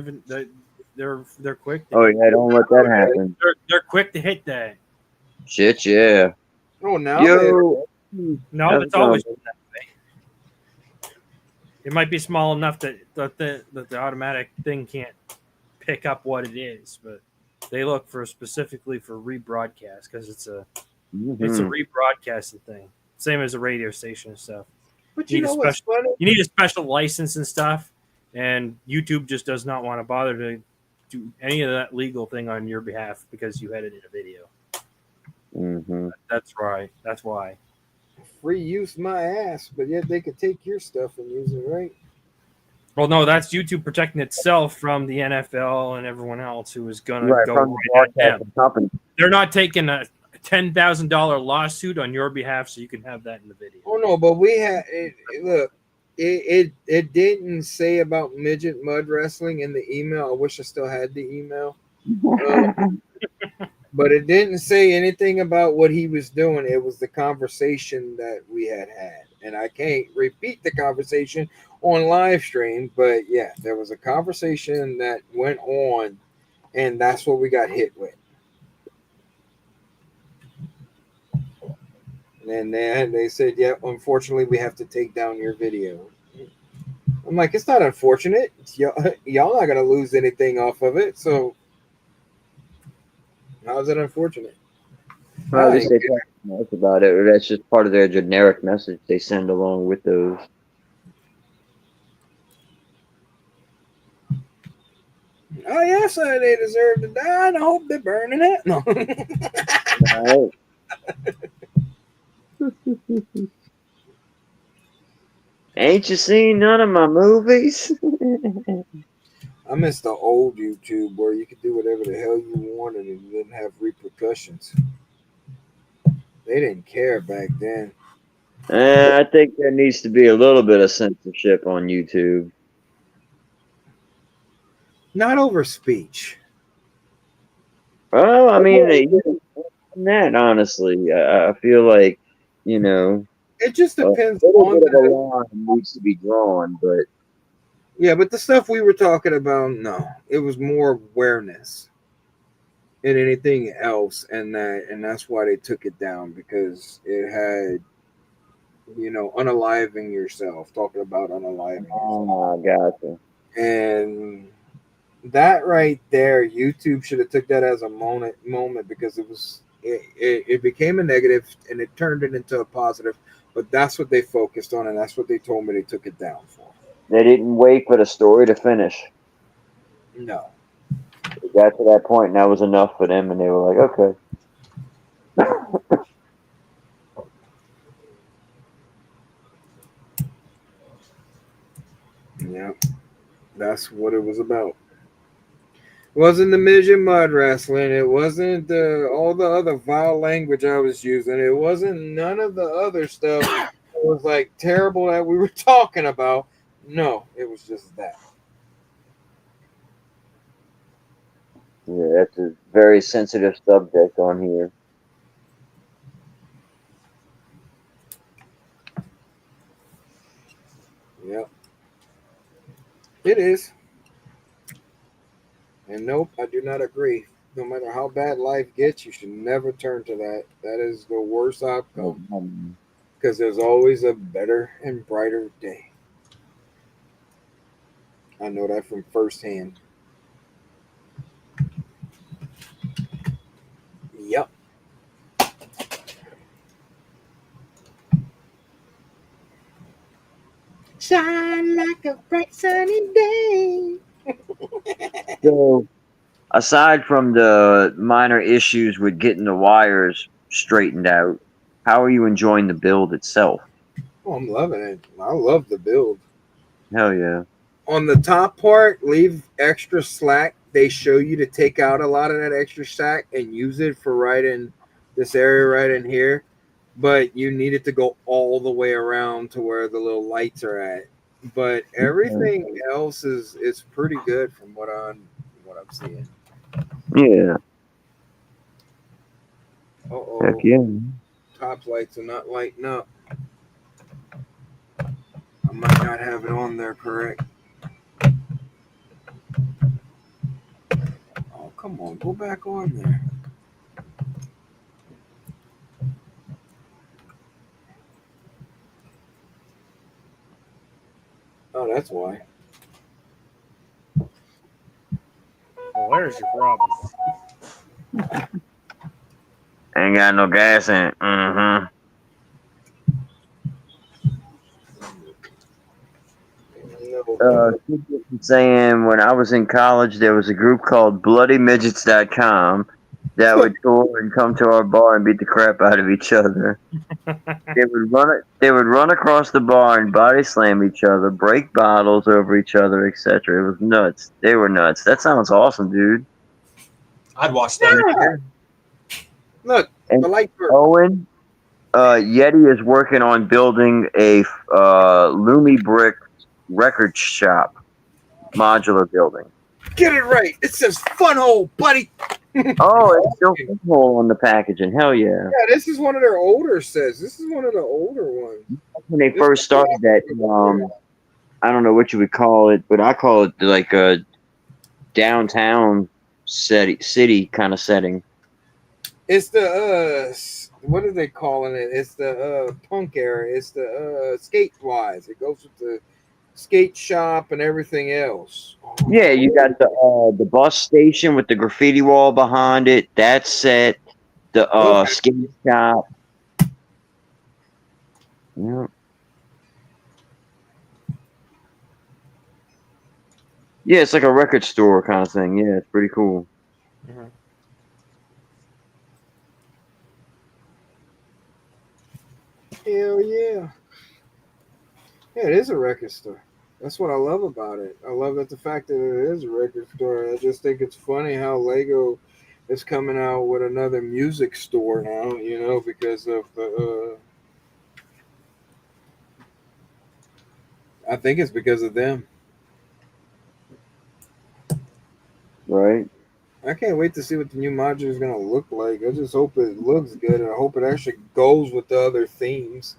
they're quick. Oh yeah, don't let that happen. They're quick to hit that. Shit, yeah. Oh, now Yo. No, it's always been that way. It might be small enough that the automatic thing can't pick up what it is, but they look specifically for rebroadcast because it's a rebroadcasting thing, same as a radio station and stuff. But you know what's funny? You need a special license and stuff, and YouTube just does not want to bother to do any of that legal thing on your behalf because you edited a video. Mm-hmm. That's right. That's why. Free use my ass, but yet they could take your stuff and use it, right? Well, no, that's YouTube protecting itself from the NFL and everyone else who is going to go from right at them. the company. They're not taking a $10,000 lawsuit on your behalf so you can have that in the video. Oh no, but we had look. It didn't say about midget mud wrestling in the email. I wish I still had the email. But it didn't say anything about what he was doing. It was the conversation that we had. And I can't repeat the conversation on live stream, but yeah, there was a conversation that went on, and that's what we got hit with. And then they said, yeah, unfortunately, we have to take down your video. I'm like, it's not unfortunate. Y'all not going to lose anything off of it, so how is it unfortunate? Well, at least they talk much about it. That's just part of their generic message they send along with those. Oh yes, they deserve to die, and I hope they're burning it. No. Ain't you seen none of my movies? I miss the old YouTube where you could do whatever the hell you wanted and you didn't have repercussions. They didn't care back then. I think there needs to be a little bit of censorship on YouTube. Not over speech. Well, I mean, that honestly, I feel like, you know, it just depends a little on bit of a line needs to be drawn, but yeah, but the stuff we were talking about, no, it was more awareness than anything else, and that's why they took it down, because it had, you know, unaliving yourself, talking about unaliving yourself. Oh, gotcha. And that right there, YouTube should have took that as a moment because it became a negative and it turned it into a positive. But that's what they focused on, and that's what they told me they took it down for. They didn't wait for the story to finish. No. it got to that point, and that was enough for them, and they were like, okay. Yeah, that's what it was about. It wasn't the midget mud wrestling. It wasn't all the other vile language I was using. It wasn't none of the other stuff. It was like terrible that we were talking about. No, it was just that. Yeah, that's a very sensitive subject on here. Yep, it is. And nope, I do not agree. No matter how bad life gets, you should never turn to that. That is the worst outcome because there's always a better and brighter day. I know that from firsthand. Yep. Shine like a bright sunny day. So, aside from the minor issues with getting the wires straightened out, how are you enjoying the build itself? Oh, I'm loving it. I love the build. Hell yeah. On the top part, leave extra slack. They show you to take out a lot of that extra slack and use it for right in this area right in here. But you need it to go all the way around to where the little lights are at. But everything else is pretty good from what I'm seeing. Yeah. Uh-oh. Heck yeah. Top lights are not lighting up. I might not have it on there correct. Oh, come on. Go back on there. Oh, that's why. Well, there's your problem. Ain't got no gas in it. Mm-hmm. Saying when I was in college, there was a group called BloodyMidgets.com that would tour and come to our bar and beat the crap out of each other. They would run across the bar and body slam each other, break bottles over each other, etc. It was nuts. They were nuts. That sounds awesome, dude. I'd watch that. Yeah. Look, And the light bird. Owen, Yeti is working on building a Lumi Brick record shop modular building. Get it right. It says fun hole, buddy. Oh, it's still hole on the packaging. Hell yeah. Yeah, this is one of their older sets. This is one of the older ones. When they first started that, I don't know what you would call it, but I call it like a downtown city kind of setting. It's the what are they calling it? It's the punk era. It's the skate wise. It goes with the skate shop and everything else. Yeah, you got the bus station with the graffiti wall behind it. That set. The skate shop. Yeah. Yeah, it's like a record store kind of thing. Yeah, it's pretty cool. Mm-hmm. Hell yeah. Yeah, it is a record store. That's what I love about it. I love the fact that it is a record store. I just think it's funny how Lego is coming out with another music store now, because of the I think it's because of them. Right. I can't wait to see what the new module is going to look like. I just hope it looks good, and I hope it actually goes with the other themes.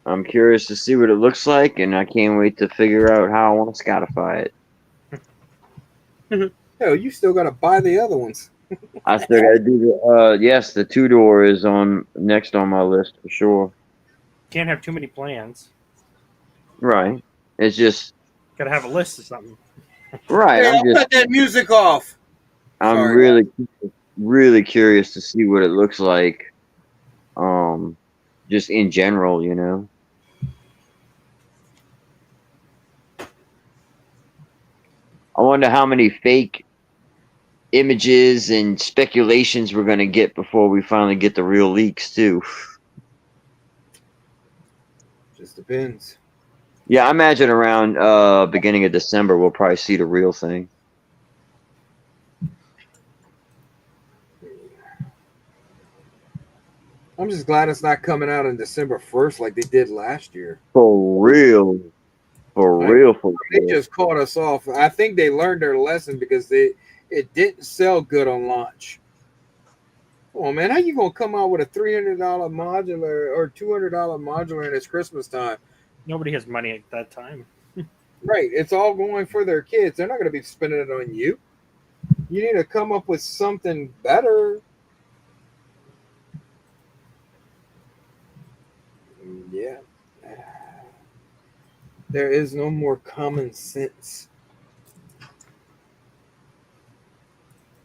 I'm curious to see what it looks like, and I can't wait to figure out how I want to Scotify it. Hell, you still got to buy the other ones. I still got to do the 2-door is next on my list for sure. Can't have too many plans. Right. It's just Gotta have a list of something. right. Hey, I'll cut that music off. I'm Sorry, really curious to see what it looks like. Just in general, I wonder how many fake images and speculations we're going to get before we finally get the real leaks too. Just depends. Yeah, I imagine around beginning of December we'll probably see the real thing. I'm just glad it's not coming out on December 1st like they did last year. For real. For I- real, for They real. just caught us off. I think they learned their lesson because it didn't sell good on launch. Oh man, how you gonna come out with a $300 modular or $200 modular and it's Christmas time? Nobody has money at that time. Right, it's all going for their kids. They're not gonna be spending it on you. You need to come up with something better. Yeah. There is no more common sense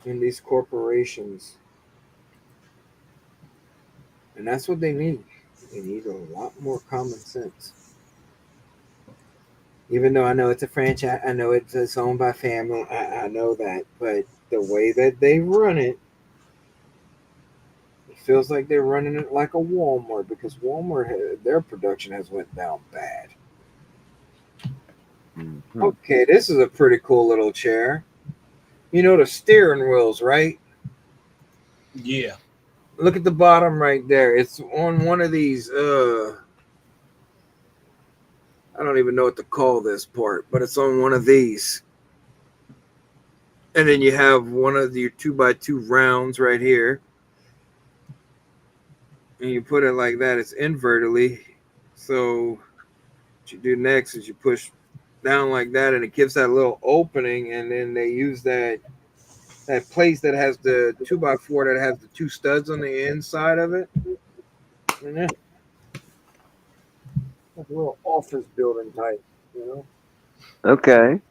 in these corporations. And that's what they need. They need a lot more common sense. Even though I know it's a franchise, I know it's owned by family, I know that. But the way that they run it, it feels like they're running it like a Walmart because Walmart, their production has went down bad. Mhm. Okay, this is a pretty cool little chair. You know the steering wheels, right? Yeah. Look at the bottom right there. It's on one of these. I don't even know what to call this part, but it's on one of these. And then you have one of your 2x2 rounds right here. And you put it like that. It's invertedly. So what you do next is you push down like that, and it gives that little opening. And then they use that place that has the 2x4 that has the two studs on the inside of it. And then like a little office building type, you know. Okay.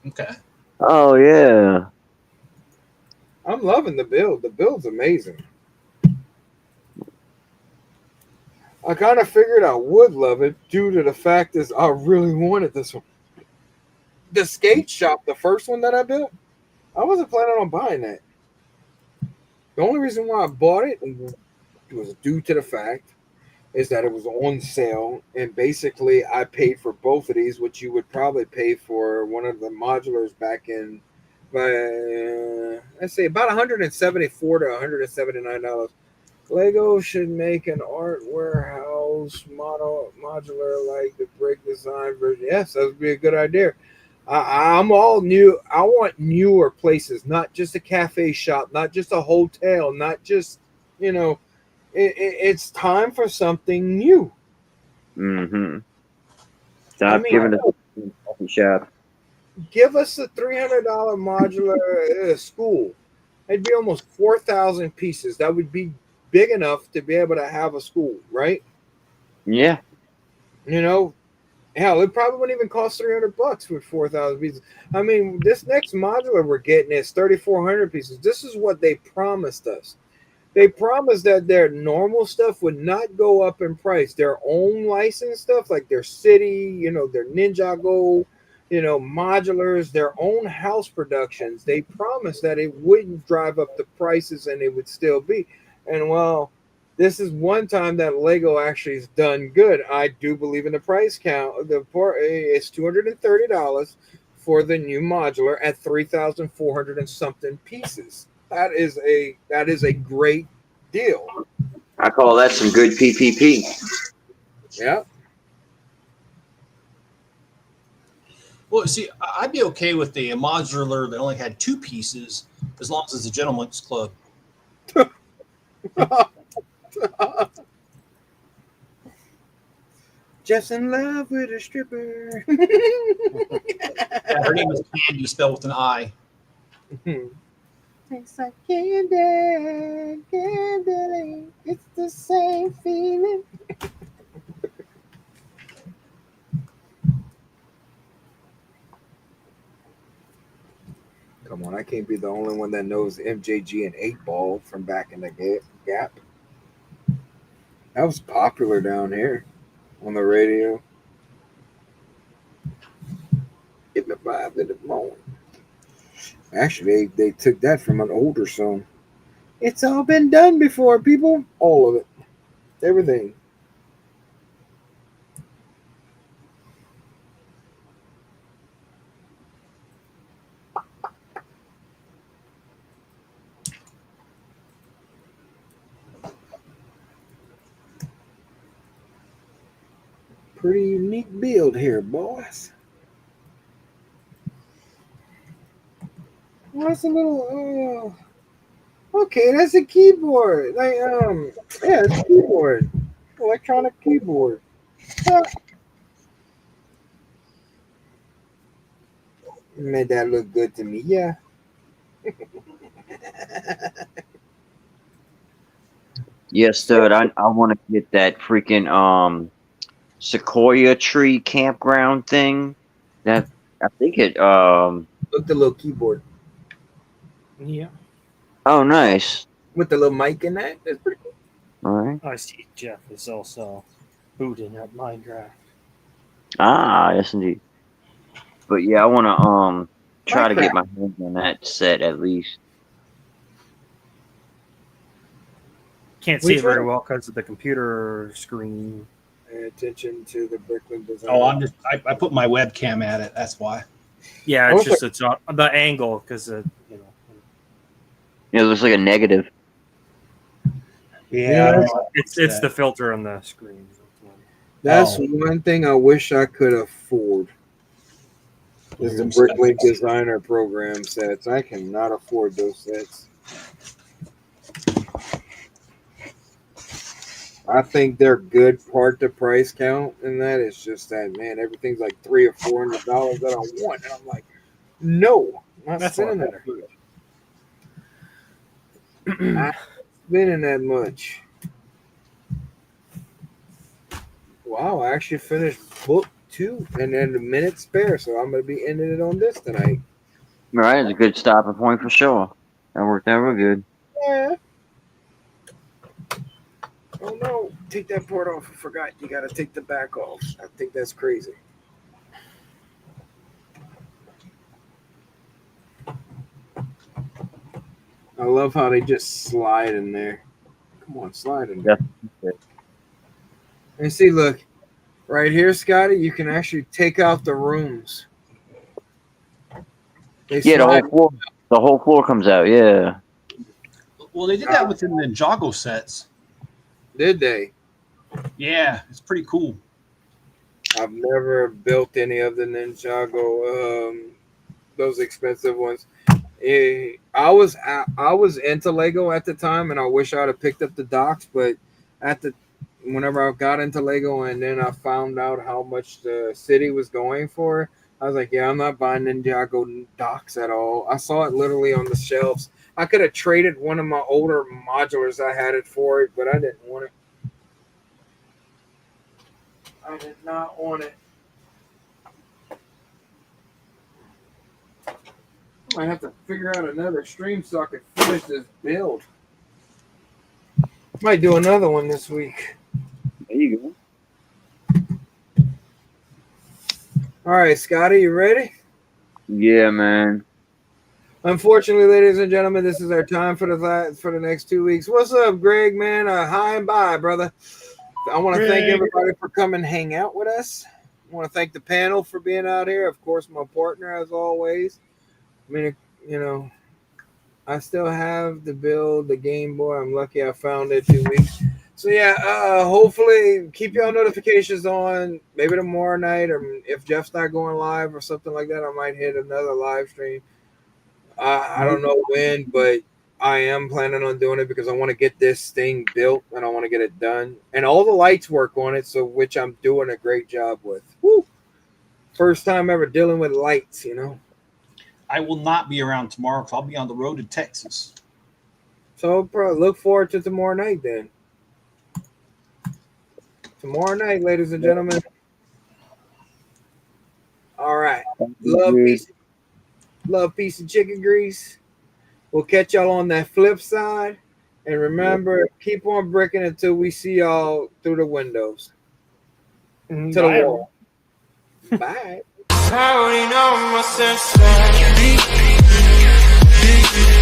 Okay. Oh yeah. I'm loving the build. The build's amazing. I kind of figured I would love it due to the fact is I really wanted this one. The skate shop, the first one that I built, I wasn't planning on buying that. The only reason why I bought it was due to the fact is that it was on sale, and basically I paid for both of these, which you would probably pay for one of the modulars back in, let's say about $174 to $179. Lego should make an art warehouse modular like the brick design version. Yes, that would be a good idea. I'm all new. I want newer places, not just a cafe shop, not just a hotel, not just, you know, it's time for something new. Mm-hmm. I Stop mean, giving us a coffee shop. give us a $300 modular school. It'd be almost 4,000 pieces. That would be big enough to be able to have a school, right? Yeah. You know, hell, it probably wouldn't even cost $300 with 4,000 pieces. I mean, this next modular we're getting is 3,400 pieces. This is what they promised us. They promised that their normal stuff would not go up in price. Their own licensed stuff, like their city, you know, their Ninjago, you know, modulars, their own house productions. They promised that it wouldn't drive up the prices and it would still be. And well, this is one time that Lego actually has done good. I do believe in the price count. It's $230 for the new modular at 3,400 and something pieces. That is a great deal. I call that some good PPP. Yeah. Well, see, I'd be okay with the modular that only had two pieces as long as it's a gentleman's club. Just in love with a stripper. Yeah, her name is Candy, spelled with an I. Tastes like candy, candy. It's the same feeling. Come on, I can't be the only one that knows MJG and 8 Ball from back in the Gap. That was popular down here on the radio. Get the vibe in the morning. Actually, they took that from an older song. It's all been done before, people. All of it. Everything. Pretty unique build here, boys. What's a little okay, that's a keyboard. Like yeah, it's a keyboard. Electronic keyboard. Huh. Made that look good to me, yeah. Yes, stud. I want to get that freaking sequoia tree campground thing. That I think it Look the little keyboard Yeah. Oh, nice. with the little mic in that. That's pretty cool. All right. I see Jeff is also booting up Minecraft. Ah, yes indeed. But yeah, I want to try to get my hands on that set at least. Can't see Which it very one? well because of the computer screen. Pay attention to the Brooklyn design. Oh, I put my webcam at it. That's why. Yeah, I it's was just the angle because you know. It looks like a negative. Yeah, It's the filter on the screen. That's Oh. one thing I wish I could afford. Is the Bricklink Designer program sets. I cannot afford those sets. I think they're good part to price count, and that is just that, man, everything's like $300 or $400 that I want, and I'm like, no, I'm not That's a lot spending that better. much. Not spending that much. Wow, I actually finished book 2 and then a minute spare, so I'm gonna be ending it on this tonight. All right, it's a good stopping point for sure. That worked out real good. Yeah. Oh no, take that part off. I forgot you gotta take the back off. I think that's crazy. I love how they just slide in there. Come on, slide in there. Yeah. And see, look, right here, Scotty, you can actually take out the rooms. They Yeah, slide. the whole floor comes out. Yeah. Well, they did that within the Ninjago sets. Did they? Yeah, it's pretty cool. I've never built any of the Ninjago, those expensive ones. I was into Lego at the time, and I wish I'd have picked up the docks. But whenever I got into Lego, and then I found out how much the city was going for, I was like, yeah, I'm not buying Ninjago docks at all. I saw it literally on the shelves. I could have traded one of my older modulars. I had it for it, but I didn't want it. I did not want it. I might have to figure out another stream so I can finish this build. Might do another one this week. There you go. All right, Scotty, you ready? Yeah, man. Unfortunately, ladies and gentlemen, this is our time for the next 2 weeks. What's up, Greg, man? Hi and bye, brother. I want to thank everybody for coming hang out with us. I want to thank the panel for being out here. Of course, my partner, as always. I mean, you know, I still have the build, the Game Boy. I'm lucky I found it 2 weeks. So, yeah, hopefully keep y'all notifications on. Maybe tomorrow night, or if Jeff's not going live or something like that, I might hit another live stream. I don't know when, but I am planning on doing it because I want to get this thing built and I want to get it done. And all the lights work on it, so which I'm doing a great job with. Woo! First time ever dealing with lights, you know. I will not be around tomorrow because I'll be on the road to Texas. So look forward to tomorrow night then. Tomorrow night, ladies and gentlemen. All right. Love, peace, and chicken grease. We'll catch y'all on that flip side. And remember, keep on bricking until we see y'all through the windows. To the wall. Bye. I already know my sense. Hey,